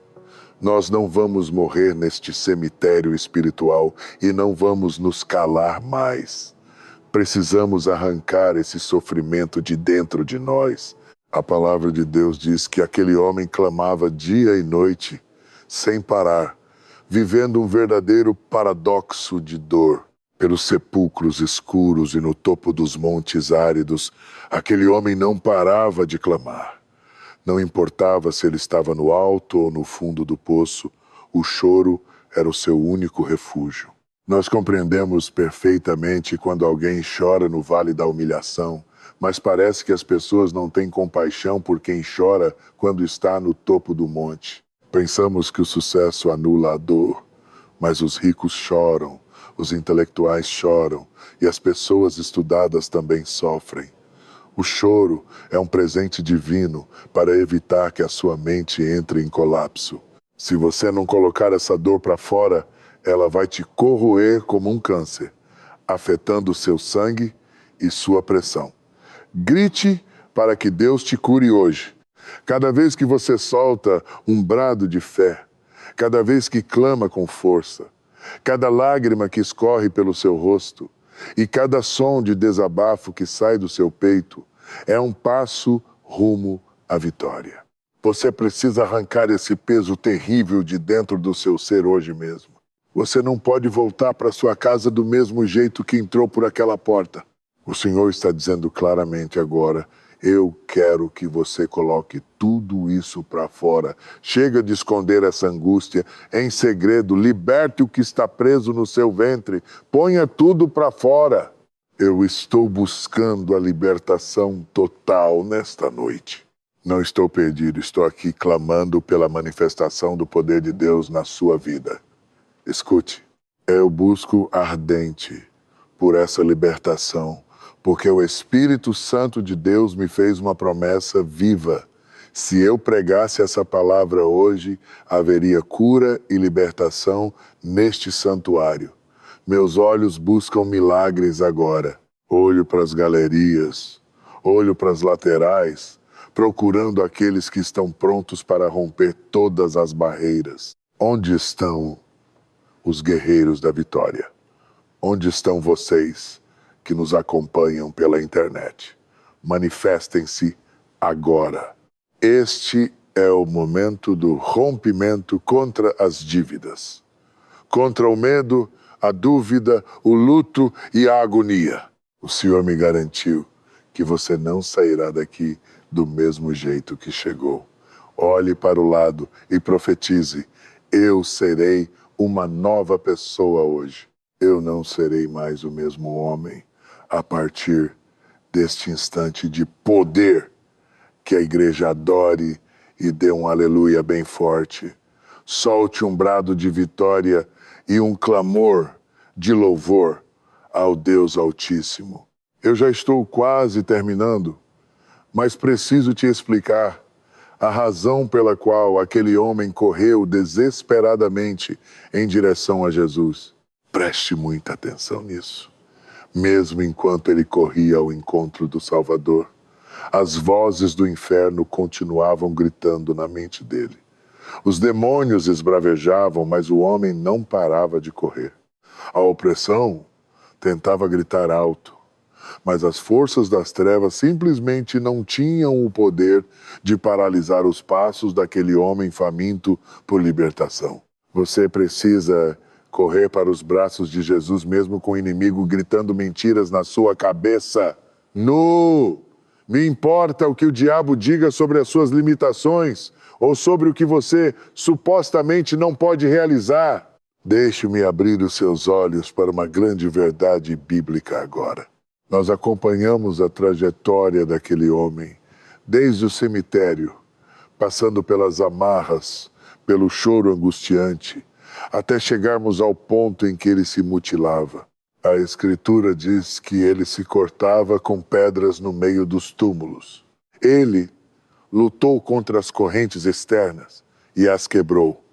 Nós não vamos morrer neste cemitério espiritual e não vamos nos calar mais. Precisamos arrancar esse sofrimento de dentro de nós. A palavra de Deus diz que aquele homem clamava dia e noite, sem parar, vivendo um verdadeiro paradoxo de dor. Pelos sepulcros escuros e no topo dos montes áridos, aquele homem não parava de clamar. Não importava se ele estava no alto ou no fundo do poço, o choro era o seu único refúgio. Nós compreendemos perfeitamente quando alguém chora no vale da humilhação, mas parece que as pessoas não têm compaixão por quem chora quando está no topo do monte. Pensamos que o sucesso anula a dor, mas os ricos choram, os intelectuais choram e as pessoas estudadas também sofrem. O choro é um presente divino para evitar que a sua mente entre em colapso. Se você não colocar essa dor para fora, ela vai te corroer como um câncer, afetando seu sangue e sua pressão. Grite para que Deus te cure hoje. Cada vez que você solta um brado de fé, cada vez que clama com força, cada lágrima que escorre pelo seu rosto e cada som de desabafo que sai do seu peito é um passo rumo à vitória. Você precisa arrancar esse peso terrível de dentro do seu ser hoje mesmo. Você não pode voltar para sua casa do mesmo jeito que entrou por aquela porta. O Senhor está dizendo claramente agora: eu quero que você coloque tudo isso para fora. Chega de esconder essa angústia em segredo. Liberte o que está preso no seu ventre. Ponha tudo para fora. Eu estou buscando a libertação total nesta noite. Não estou perdido, estou aqui clamando pela manifestação do poder de Deus na sua vida. Escute, eu busco ardente por essa libertação, porque o Espírito Santo de Deus me fez uma promessa viva. Se eu pregasse essa palavra hoje, haveria cura e libertação neste santuário. Meus olhos buscam milagres agora. Olho para as galerias, olho para as laterais, procurando aqueles que estão prontos para romper todas as barreiras. Onde estão os guerreiros da vitória? Onde estão vocês que nos acompanham pela internet? Manifestem-se agora. Este é o momento do rompimento contra as dívidas, contra o medo, a dúvida, o luto e a agonia. O Senhor me garantiu que você não sairá daqui do mesmo jeito que chegou. Olhe para o lado e profetize: eu serei uma nova pessoa hoje. Eu não serei mais o mesmo homem a partir deste instante de poder. Que a igreja adore e dê um aleluia bem forte. Solte um brado de vitória e um clamor de louvor ao Deus Altíssimo. Eu já estou quase terminando, mas preciso te explicar a razão pela qual aquele homem correu desesperadamente em direção a Jesus. Preste muita atenção nisso. Mesmo enquanto ele corria ao encontro do Salvador, as vozes do inferno continuavam gritando na mente dele. Os demônios esbravejavam, mas o homem não parava de correr. A opressão tentava gritar alto, mas as forças das trevas simplesmente não tinham o poder de paralisar os passos daquele homem faminto por libertação. Você precisa correr para os braços de Jesus mesmo com o inimigo gritando mentiras na sua cabeça. Me importa o que o diabo diga sobre as suas limitações ou sobre o que você supostamente não pode realizar. Deixe-me abrir os seus olhos para uma grande verdade bíblica agora. Nós acompanhamos a trajetória daquele homem, desde o cemitério, passando pelas amarras, pelo choro angustiante, até chegarmos ao ponto em que ele se mutilava. A Escritura diz que ele se cortava com pedras no meio dos túmulos. Ele lutou contra as correntes externas e as quebrou.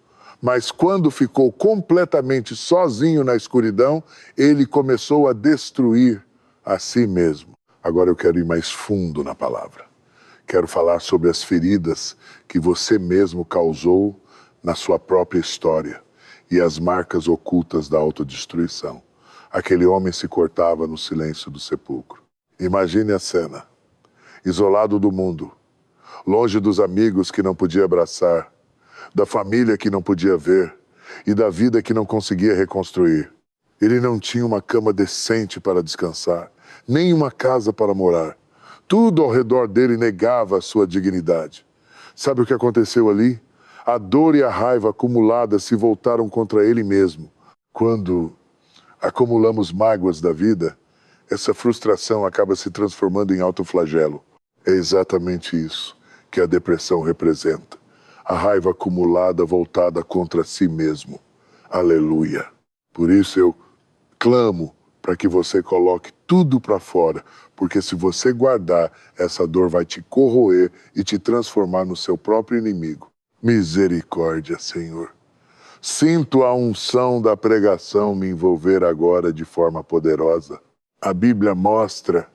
Mas quando ficou completamente sozinho na escuridão, ele começou a destruir a si mesmo. Agora eu quero ir mais fundo na palavra. Quero falar sobre as feridas que você mesmo causou na sua própria história e as marcas ocultas da autodestruição. Aquele homem se cortava no silêncio do sepulcro. Imagine a cena. Isolado do mundo, longe dos amigos que não podia abraçar, da família que não podia ver e da vida que não conseguia reconstruir. Ele não tinha uma cama decente para descansar, nem uma casa para morar. Tudo ao redor dele negava a sua dignidade. Sabe o que aconteceu ali? A dor e a raiva acumuladas se voltaram contra ele mesmo. Quando acumulamos mágoas da vida, essa frustração acaba se transformando em autoflagelo. É exatamente isso que a depressão representa. A raiva acumulada voltada contra si mesmo. Aleluia. Por isso eu clamo para que você coloque tudo para fora, porque se você guardar, essa dor vai te corroer e te transformar no seu próprio inimigo. Misericórdia, Senhor. Sinto a unção da pregação me envolver agora de forma poderosa. A Bíblia mostra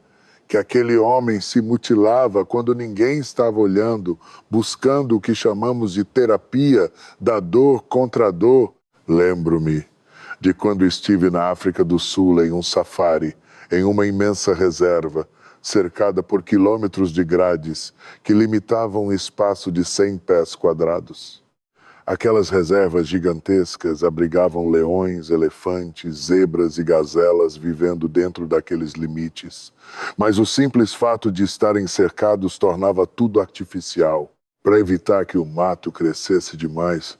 que aquele homem se mutilava quando ninguém estava olhando, buscando o que chamamos de terapia da dor contra a dor. Lembro-me de quando estive na África do Sul em um safari, em uma imensa reserva, cercada por quilômetros de grades que limitavam um espaço de 100 pés quadrados. Aquelas reservas gigantescas abrigavam leões, elefantes, zebras e gazelas vivendo dentro daqueles limites. Mas o simples fato de estarem cercados tornava tudo artificial. Para evitar que o mato crescesse demais,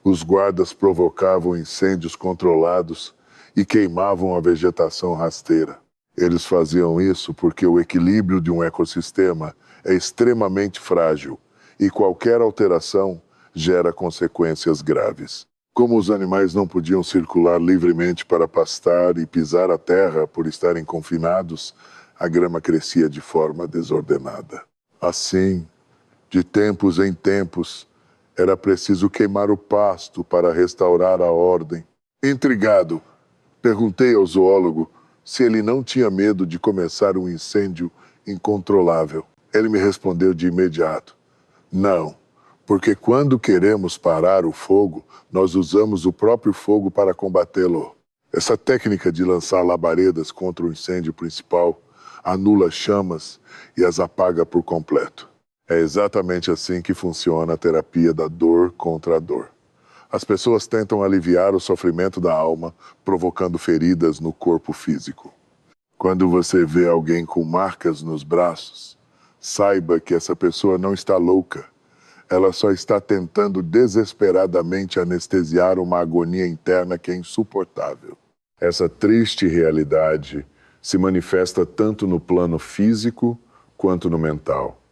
os guardas provocavam incêndios controlados e queimavam a vegetação rasteira. Eles faziam isso porque o equilíbrio de um ecossistema é extremamente frágil e qualquer alteração gera consequências graves. Como os animais não podiam circular livremente para pastar e pisar a terra por estarem confinados, a grama crescia de forma desordenada. Assim, de tempos em tempos, era preciso queimar o pasto para restaurar a ordem. Intrigado, perguntei ao zoólogo se ele não tinha medo de começar um incêndio incontrolável. Ele me respondeu de imediato: não, porque quando queremos parar o fogo, nós usamos o próprio fogo para combatê-lo. Essa técnica de lançar labaredas contra o incêndio principal anula chamas e as apaga por completo. É exatamente assim que funciona a terapia da dor contra a dor. As pessoas tentam aliviar o sofrimento da alma, provocando feridas no corpo físico. Quando você vê alguém com marcas nos braços, saiba que essa pessoa não está louca. Ela só está tentando desesperadamente anestesiar uma agonia interna que é insuportável. Essa triste realidade se manifesta tanto no plano físico quanto no mental.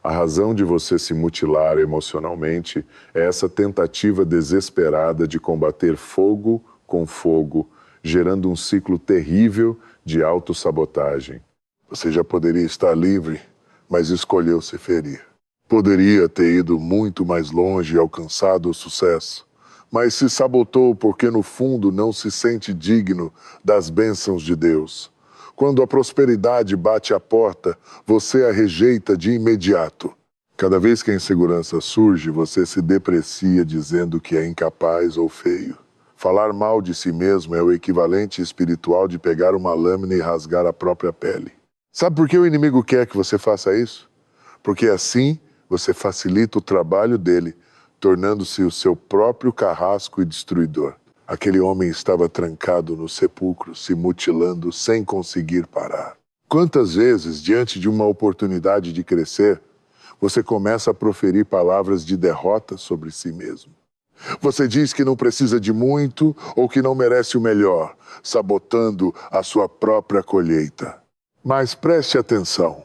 A razão de você se mutilar emocionalmente é essa tentativa desesperada de combater fogo com fogo, gerando um ciclo terrível de autossabotagem. Você já poderia estar livre, mas escolheu se ferir. Poderia ter ido muito mais longe e alcançado o sucesso, mas se sabotou porque no fundo não se sente digno das bênçãos de Deus. Quando a prosperidade bate à porta, você a rejeita de imediato. Cada vez que a insegurança surge, você se deprecia dizendo que é incapaz ou feio. Falar mal de si mesmo é o equivalente espiritual de pegar uma lâmina e rasgar a própria pele. Sabe por que o inimigo quer que você faça isso? Porque assim você facilita o trabalho dele, tornando-se o seu próprio carrasco e destruidor. Aquele homem estava trancado no sepulcro, se mutilando sem conseguir parar. Quantas vezes, diante de uma oportunidade de crescer, você começa a proferir palavras de derrota sobre si mesmo? Você diz que não precisa de muito ou que não merece o melhor, sabotando a sua própria colheita. Mas preste atenção.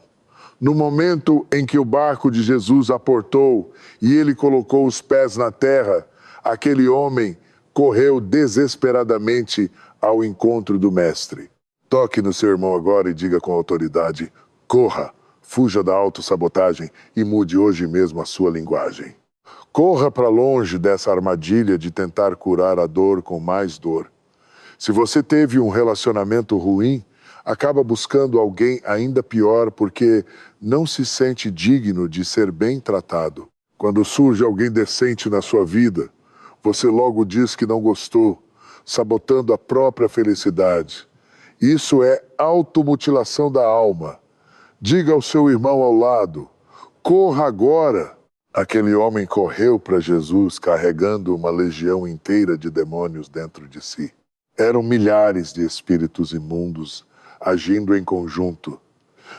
No momento em que o barco de Jesus aportou e ele colocou os pés na terra, aquele homem correu desesperadamente ao encontro do mestre. Toque no seu irmão agora e diga com autoridade: corra, fuja da autossabotagem e mude hoje mesmo a sua linguagem. Corra para longe dessa armadilha de tentar curar a dor com mais dor. Se você teve um relacionamento ruim, acaba buscando alguém ainda pior porque não se sente digno de ser bem tratado. Quando surge alguém decente na sua vida, você logo diz que não gostou, sabotando a própria felicidade. Isso é automutilação da alma. Diga ao seu irmão ao lado: corra agora. Aquele homem correu para Jesus carregando uma legião inteira de demônios dentro de si. Eram milhares de espíritos imundos agindo em conjunto,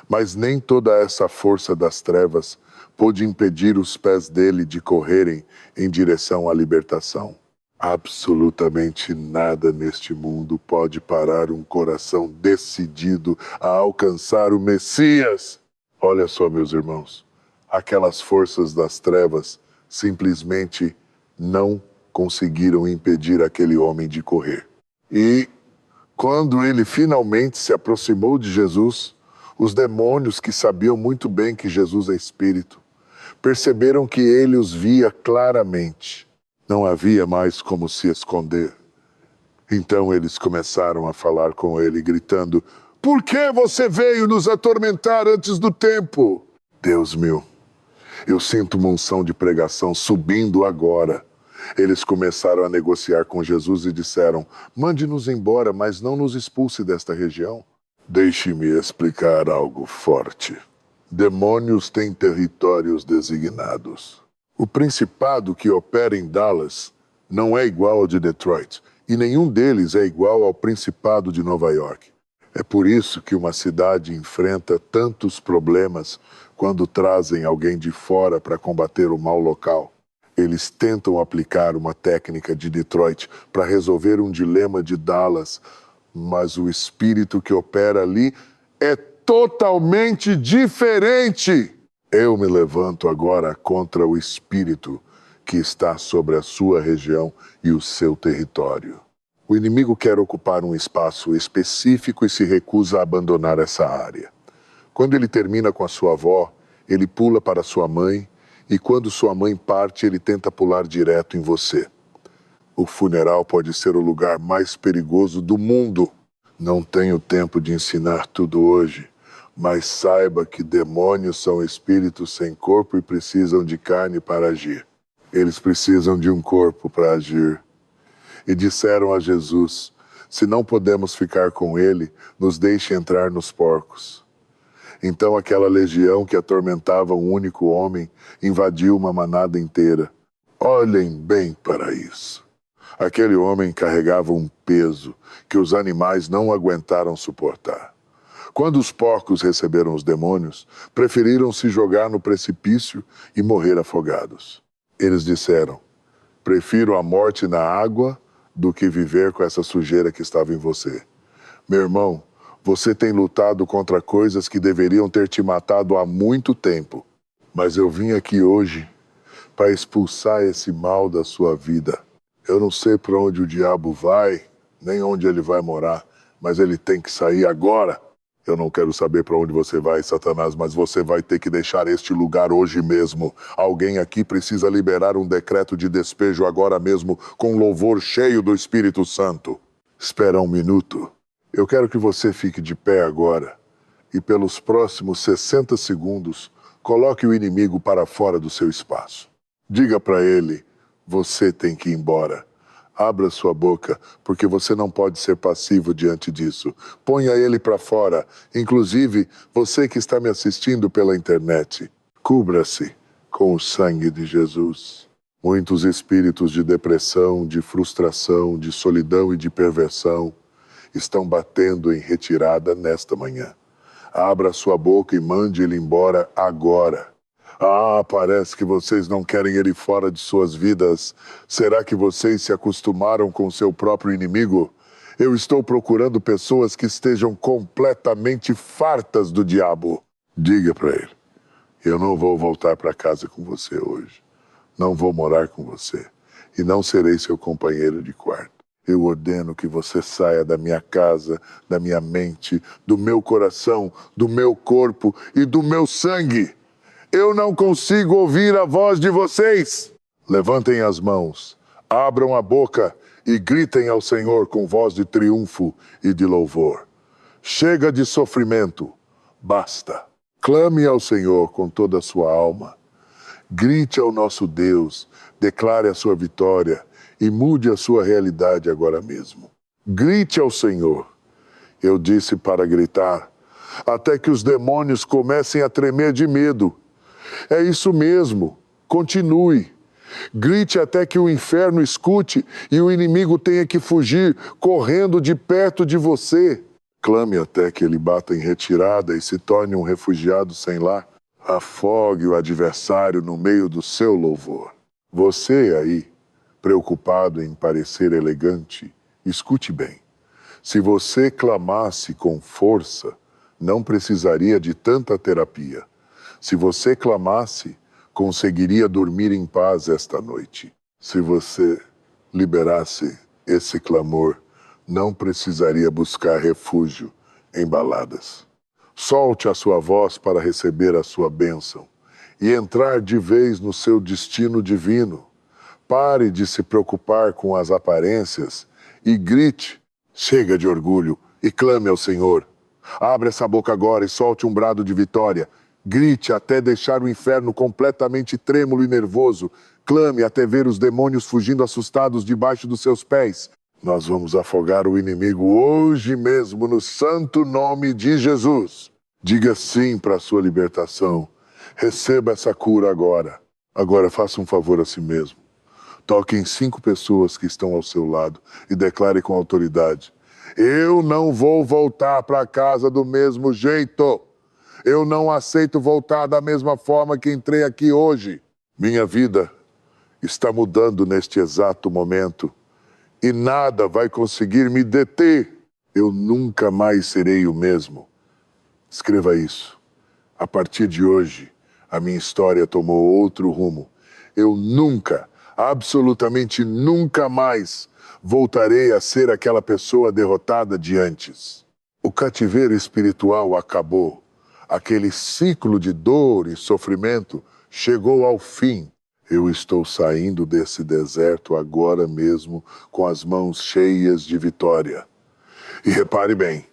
mas nem toda essa força das trevas pôde impedir os pés dele de correrem em direção à libertação. Absolutamente nada neste mundo pode parar um coração decidido a alcançar o Messias. Olha só, meus irmãos, aquelas forças das trevas simplesmente não conseguiram impedir aquele homem de correr. E quando ele finalmente se aproximou de Jesus, os demônios, que sabiam muito bem que Jesus é espírito, perceberam que ele os via claramente. Não havia mais como se esconder. Então eles começaram a falar com ele, gritando: por que você veio nos atormentar antes do tempo? Deus meu, eu sinto uma unção de pregação subindo agora. Eles começaram a negociar com Jesus e disseram: mande-nos embora, mas não nos expulse desta região. Deixe-me explicar algo forte. Demônios têm territórios designados. O principado que opera em Dallas não é igual ao de Detroit, e nenhum deles é igual ao principado de Nova York. É por isso que uma cidade enfrenta tantos problemas quando trazem alguém de fora para combater o mal local. Eles tentam aplicar uma técnica de Detroit para resolver um dilema de Dallas, mas o espírito que opera ali é totalmente diferente. Eu me levanto agora contra o espírito que está sobre a sua região e o seu território. O inimigo quer ocupar um espaço específico e se recusa a abandonar essa área. Quando ele termina com a sua avó, ele pula para sua mãe, e quando sua mãe parte, ele tenta pular direto em você. O funeral pode ser o lugar mais perigoso do mundo. Não tenho tempo de ensinar tudo hoje, mas saiba que demônios são espíritos sem corpo e precisam de carne para agir. Eles precisam de um corpo para agir. E disseram a Jesus: se não podemos ficar com ele, nos deixe entrar nos porcos. Então aquela legião que atormentava um único homem invadiu uma manada inteira. Olhem bem para isso. Aquele homem carregava um peso que os animais não aguentaram suportar. Quando os porcos receberam os demônios, preferiram se jogar no precipício e morrer afogados. Eles disseram: prefiro a morte na água do que viver com essa sujeira que estava em você. Meu irmão, você tem lutado contra coisas que deveriam ter te matado há muito tempo. Mas eu vim aqui hoje para expulsar esse mal da sua vida. Eu não sei para onde o diabo vai, nem onde ele vai morar, mas ele tem que sair agora. Eu não quero saber para onde você vai, Satanás, mas você vai ter que deixar este lugar hoje mesmo. Alguém aqui precisa liberar um decreto de despejo agora mesmo, com louvor cheio do Espírito Santo. Espera um minuto. Eu quero que você fique de pé agora e pelos próximos 60 segundos coloque o inimigo para fora do seu espaço. Diga para ele: você tem que ir embora. Abra sua boca, porque você não pode ser passivo diante disso. Ponha ele para fora, inclusive você que está me assistindo pela internet. Cubra-se com o sangue de Jesus. Muitos espíritos de depressão, de frustração, de solidão e de perversão estão batendo em retirada nesta manhã. Abra sua boca e mande ele embora agora. Ah, parece que vocês não querem ele fora de suas vidas. Será que vocês se acostumaram com seu próprio inimigo? Eu estou procurando pessoas que estejam completamente fartas do diabo. Diga para ele: eu não vou voltar para casa com você hoje. Não vou morar com você. E não serei seu companheiro de quarto. Eu ordeno que você saia da minha casa, da minha mente, do meu coração, do meu corpo e do meu sangue. Eu não consigo ouvir a voz de vocês. Levantem as mãos, abram a boca e gritem ao Senhor com voz de triunfo e de louvor. Chega de sofrimento. Basta. Clame ao Senhor com toda a sua alma. Grite ao nosso Deus, declare a sua vitória e mude a sua realidade agora mesmo. Grite ao Senhor. Eu disse para gritar, até que os demônios comecem a tremer de medo. É isso mesmo. Continue. Grite até que o inferno escute e o inimigo tenha que fugir, correndo de perto de você. Clame até que ele bata em retirada e se torne um refugiado sem lar. Afogue o adversário no meio do seu louvor. Você aí, preocupado em parecer elegante, escute bem. Se você clamasse com força, não precisaria de tanta terapia. Se você clamasse, conseguiria dormir em paz esta noite. Se você liberasse esse clamor, não precisaria buscar refúgio em baladas. Solte a sua voz para receber a sua bênção e entrar de vez no seu destino divino. Pare de se preocupar com as aparências e grite. Chega de orgulho e clame ao Senhor. Abra essa boca agora e solte um brado de vitória. Grite até deixar o inferno completamente trêmulo e nervoso. Clame até ver os demônios fugindo assustados debaixo dos seus pés. Nós vamos afogar o inimigo hoje mesmo no santo nome de Jesus. Diga sim para a sua libertação. Receba essa cura agora. Agora faça um favor a si mesmo. Toque em 5 pessoas que estão ao seu lado e declare com autoridade. Eu não vou voltar para casa do mesmo jeito. Eu não aceito voltar da mesma forma que entrei aqui hoje. Minha vida está mudando neste exato momento. E nada vai conseguir me deter. Eu nunca mais serei o mesmo. Escreva isso. A partir de hoje, a minha história tomou outro rumo. Eu nunca, absolutamente nunca mais, voltarei a ser aquela pessoa derrotada de antes. O cativeiro espiritual acabou. Aquele ciclo de dor e sofrimento chegou ao fim. Eu estou saindo desse deserto agora mesmo com as mãos cheias de vitória. E repare bem,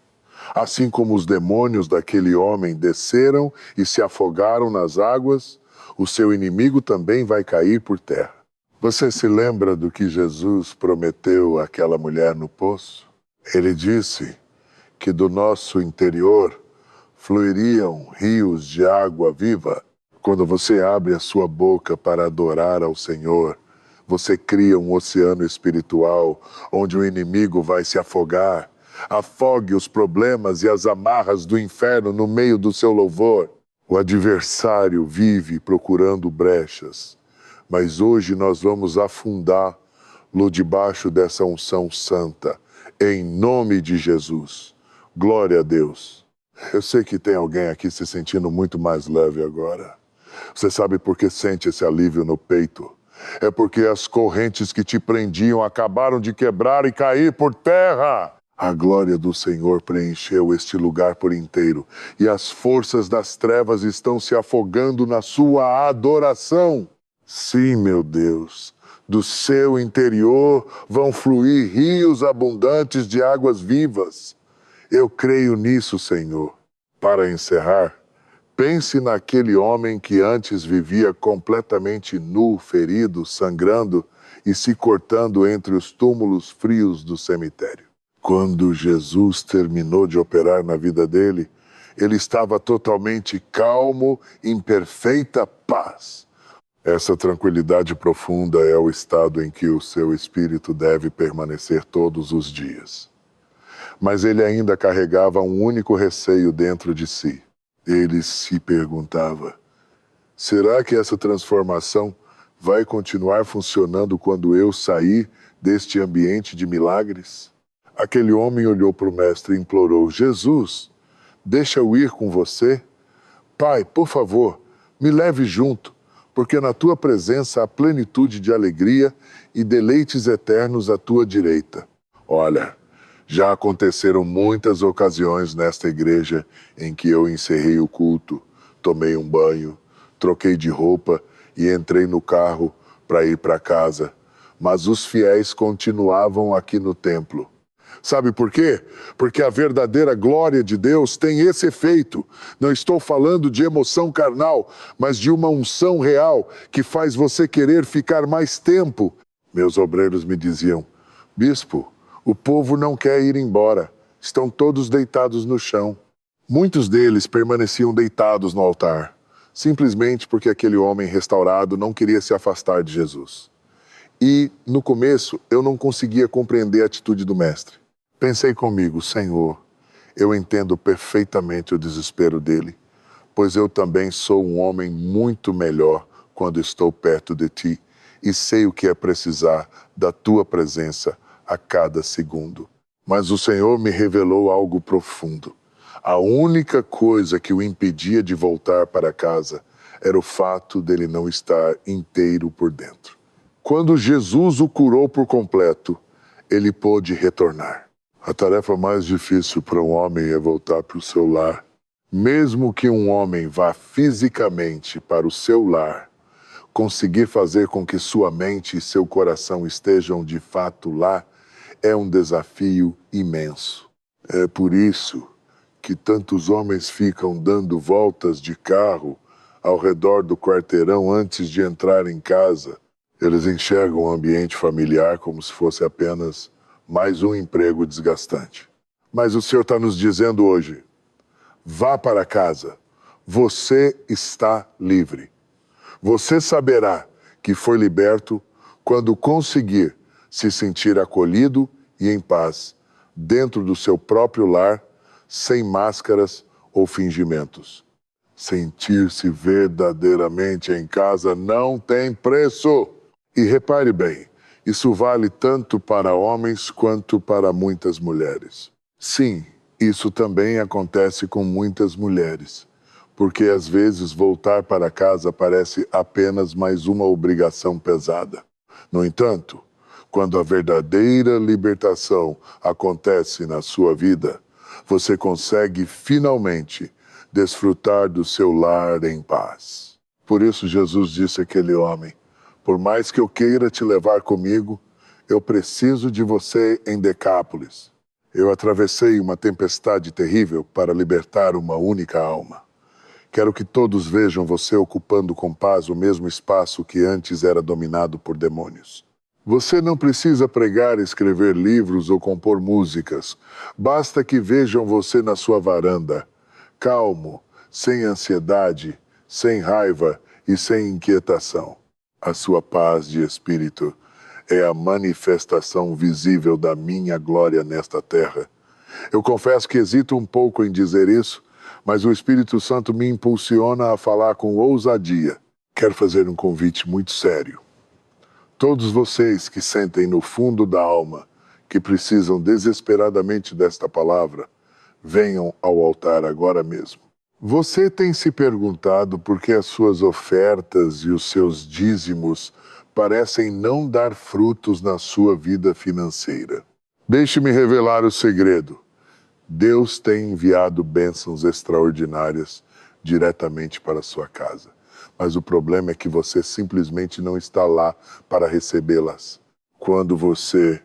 assim como os demônios daquele homem desceram e se afogaram nas águas, o seu inimigo também vai cair por terra. Você se lembra do que Jesus prometeu àquela mulher no poço? Ele disse que do nosso interior fluiriam rios de água viva. Quando você abre a sua boca para adorar ao Senhor, você cria um oceano espiritual onde o inimigo vai se afogar. Afogue os problemas e as amarras do inferno no meio do seu louvor. O adversário vive procurando brechas, mas hoje nós vamos afundá-lo debaixo dessa unção santa, em nome de Jesus. Glória a Deus. Eu sei que tem alguém aqui se sentindo muito mais leve agora. Você sabe por que sente esse alívio no peito? É porque as correntes que te prendiam acabaram de quebrar e cair por terra. A glória do Senhor preencheu este lugar por inteiro e as forças das trevas estão se afogando na sua adoração. Sim, meu Deus, do seu interior vão fluir rios abundantes de águas vivas. Eu creio nisso, Senhor. Para encerrar, pense naquele homem que antes vivia completamente nu, ferido, sangrando e se cortando entre os túmulos frios do cemitério. Quando Jesus terminou de operar na vida dele, ele estava totalmente calmo, em perfeita paz. Essa tranquilidade profunda é o estado em que o seu espírito deve permanecer todos os dias. Mas ele ainda carregava um único receio dentro de si. Ele se perguntava, será que essa transformação vai continuar funcionando quando eu sair deste ambiente de milagres? Aquele homem olhou para o mestre e implorou, Jesus, deixa eu ir com você? Pai, por favor, me leve junto, porque na tua presença há plenitude de alegria e deleites eternos à tua direita. Olha, já aconteceram muitas ocasiões nesta igreja em que eu encerrei o culto, tomei um banho, troquei de roupa e entrei no carro para ir para casa. Mas os fiéis continuavam aqui no templo. Sabe por quê? Porque a verdadeira glória de Deus tem esse efeito. Não estou falando de emoção carnal, mas de uma unção real que faz você querer ficar mais tempo. Meus obreiros me diziam: bispo, o povo não quer ir embora. Estão todos deitados no chão. Muitos deles permaneciam deitados no altar, simplesmente porque aquele homem restaurado não queria se afastar de Jesus. E, no começo, eu não conseguia compreender a atitude do mestre. Pensei comigo: Senhor, eu entendo perfeitamente o desespero dele, pois eu também sou um homem muito melhor quando estou perto de ti e sei o que é precisar da tua presença a cada segundo. Mas o Senhor me revelou algo profundo. A única coisa que o impedia de voltar para casa era o fato dele não estar inteiro por dentro. Quando Jesus o curou por completo, ele pôde retornar. A tarefa mais difícil para um homem é voltar para o seu lar. Mesmo que um homem vá fisicamente para o seu lar, conseguir fazer com que sua mente e seu coração estejam de fato lá é um desafio imenso. É por isso que tantos homens ficam dando voltas de carro ao redor do quarteirão antes de entrar em casa. Eles enxergam o ambiente familiar como se fosse apenas mais um emprego desgastante. Mas o Senhor está nos dizendo hoje: vá para casa. Você está livre. Você saberá que foi liberto quando conseguir se sentir acolhido e em paz dentro do seu próprio lar, sem máscaras ou fingimentos. Sentir-se verdadeiramente em casa não tem preço. E repare bem, isso vale tanto para homens quanto para muitas mulheres. Sim, isso também acontece com muitas mulheres, porque às vezes voltar para casa parece apenas mais uma obrigação pesada. No entanto, quando a verdadeira libertação acontece na sua vida, você consegue finalmente desfrutar do seu lar em paz. Por isso Jesus disse àquele homem: por mais que eu queira te levar comigo, eu preciso de você em Decápolis. Eu atravessei uma tempestade terrível para libertar uma única alma. Quero que todos vejam você ocupando com paz o mesmo espaço que antes era dominado por demônios. Você não precisa pregar, escrever livros ou compor músicas. Basta que vejam você na sua varanda, calmo, sem ansiedade, sem raiva e sem inquietação. A sua paz de espírito é a manifestação visível da minha glória nesta terra. Eu confesso que hesito um pouco em dizer isso, mas o Espírito Santo me impulsiona a falar com ousadia. Quero fazer um convite muito sério. Todos vocês que sentem no fundo da alma que precisam desesperadamente desta palavra, venham ao altar agora mesmo. Você tem se perguntado por que as suas ofertas e os seus dízimos parecem não dar frutos na sua vida financeira? Deixe-me revelar o segredo. Deus tem enviado bênçãos extraordinárias diretamente para a sua casa. Mas o problema é que você simplesmente não está lá para recebê-las. Quando você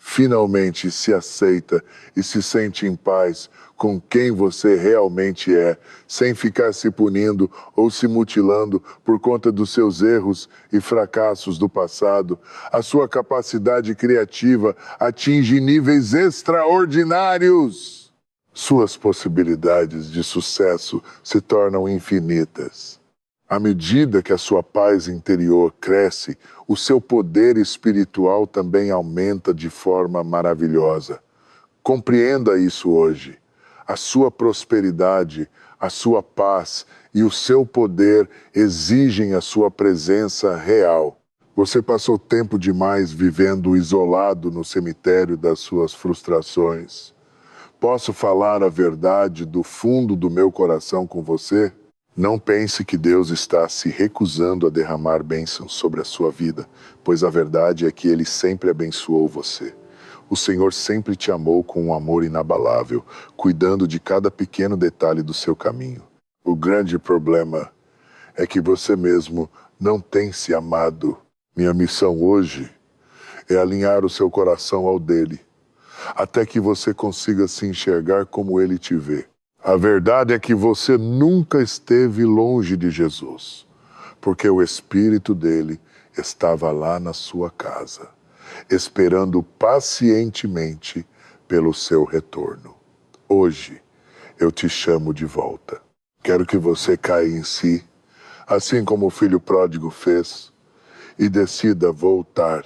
finalmente se aceita e se sente em paz com quem você realmente é, sem ficar se punindo ou se mutilando por conta dos seus erros e fracassos do passado, a sua capacidade criativa atinge níveis extraordinários. Suas possibilidades de sucesso se tornam infinitas. À medida que a sua paz interior cresce, o seu poder espiritual também aumenta de forma maravilhosa. Compreenda isso hoje. A sua prosperidade, a sua paz e o seu poder exigem a sua presença real. Você passou tempo demais vivendo isolado no cemitério das suas frustrações. Posso falar a verdade do fundo do meu coração com você? Não pense que Deus está se recusando a derramar bênçãos sobre a sua vida, pois a verdade é que Ele sempre abençoou você. O Senhor sempre te amou com um amor inabalável, cuidando de cada pequeno detalhe do seu caminho. O grande problema é que você mesmo não tem se amado. Minha missão hoje é alinhar o seu coração ao dele, até que você consiga se enxergar como Ele te vê. A verdade é que você nunca esteve longe de Jesus, porque o Espírito dele estava lá na sua casa, esperando pacientemente pelo seu retorno. Hoje, eu te chamo de volta. Quero que você caia em si, assim como o filho pródigo fez, e decida voltar.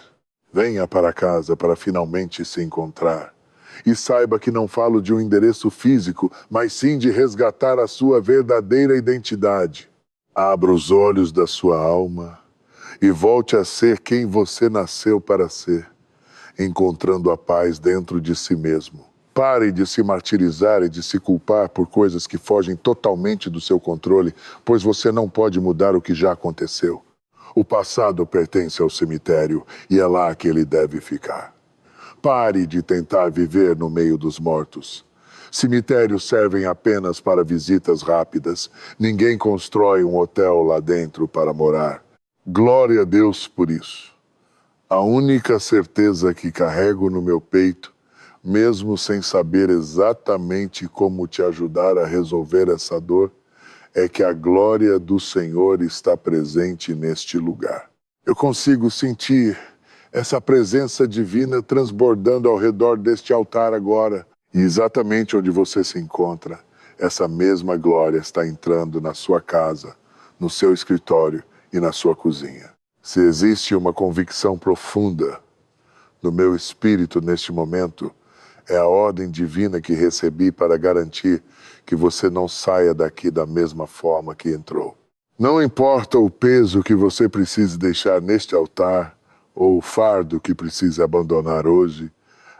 Venha para casa para finalmente se encontrar. E saiba que não falo de um endereço físico, mas sim de resgatar a sua verdadeira identidade. Abra os olhos da sua alma e volte a ser quem você nasceu para ser, encontrando a paz dentro de si mesmo. Pare de se martirizar e de se culpar por coisas que fogem totalmente do seu controle, pois você não pode mudar o que já aconteceu. O passado pertence ao cemitério e é lá que ele deve ficar. Pare de tentar viver no meio dos mortos. Cemitérios servem apenas para visitas rápidas. Ninguém constrói um hotel lá dentro para morar. Glória a Deus por isso. A única certeza que carrego no meu peito, mesmo sem saber exatamente como te ajudar a resolver essa dor, é que a glória do Senhor está presente neste lugar. Eu consigo sentir essa presença divina transbordando ao redor deste altar agora. E exatamente onde você se encontra, essa mesma glória está entrando na sua casa, no seu escritório e na sua cozinha. Se existe uma convicção profunda no meu espírito neste momento, é a ordem divina que recebi para garantir que você não saia daqui da mesma forma que entrou. Não importa o peso que você precise deixar neste altar, ou o fardo que precise abandonar hoje,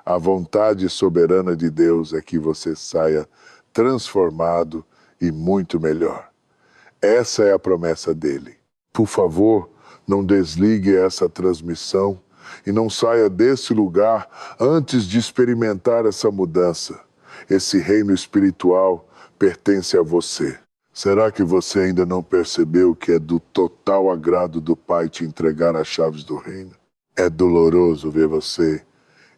a vontade soberana de Deus é que você saia transformado e muito melhor. Essa é a promessa dele. Por favor, não desligue essa transmissão e não saia desse lugar antes de experimentar essa mudança. Esse reino espiritual pertence a você. Será que você ainda não percebeu que é do total agrado do Pai te entregar as chaves do reino? É doloroso ver você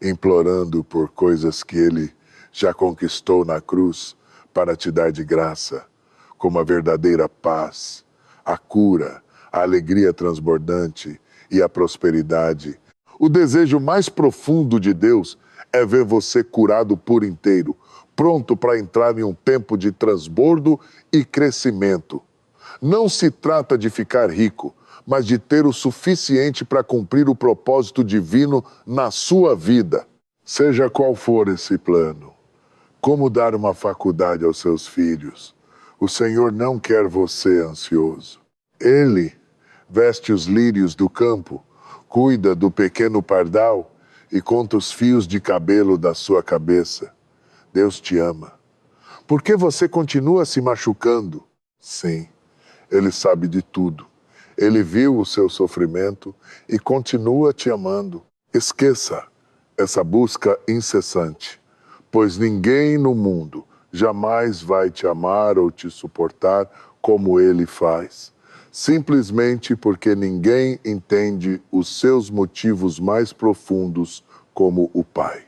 implorando por coisas que Ele já conquistou na cruz para te dar de graça, como a verdadeira paz, a cura, a alegria transbordante e a prosperidade. O desejo mais profundo de Deus é ver você curado por inteiro, pronto para entrar em um tempo de transbordo e crescimento. Não se trata de ficar rico, mas de ter o suficiente para cumprir o propósito divino na sua vida. Seja qual for esse plano, como dar uma faculdade aos seus filhos, o Senhor não quer você ansioso. Ele veste os lírios do campo, cuida do pequeno pardal e conta os fios de cabelo da sua cabeça. Deus te ama. Por que você continua se machucando? Sim, Ele sabe de tudo. Ele viu o seu sofrimento e continua te amando. Esqueça essa busca incessante, pois ninguém no mundo jamais vai te amar ou te suportar como Ele faz, simplesmente porque ninguém entende os seus motivos mais profundos como o Pai.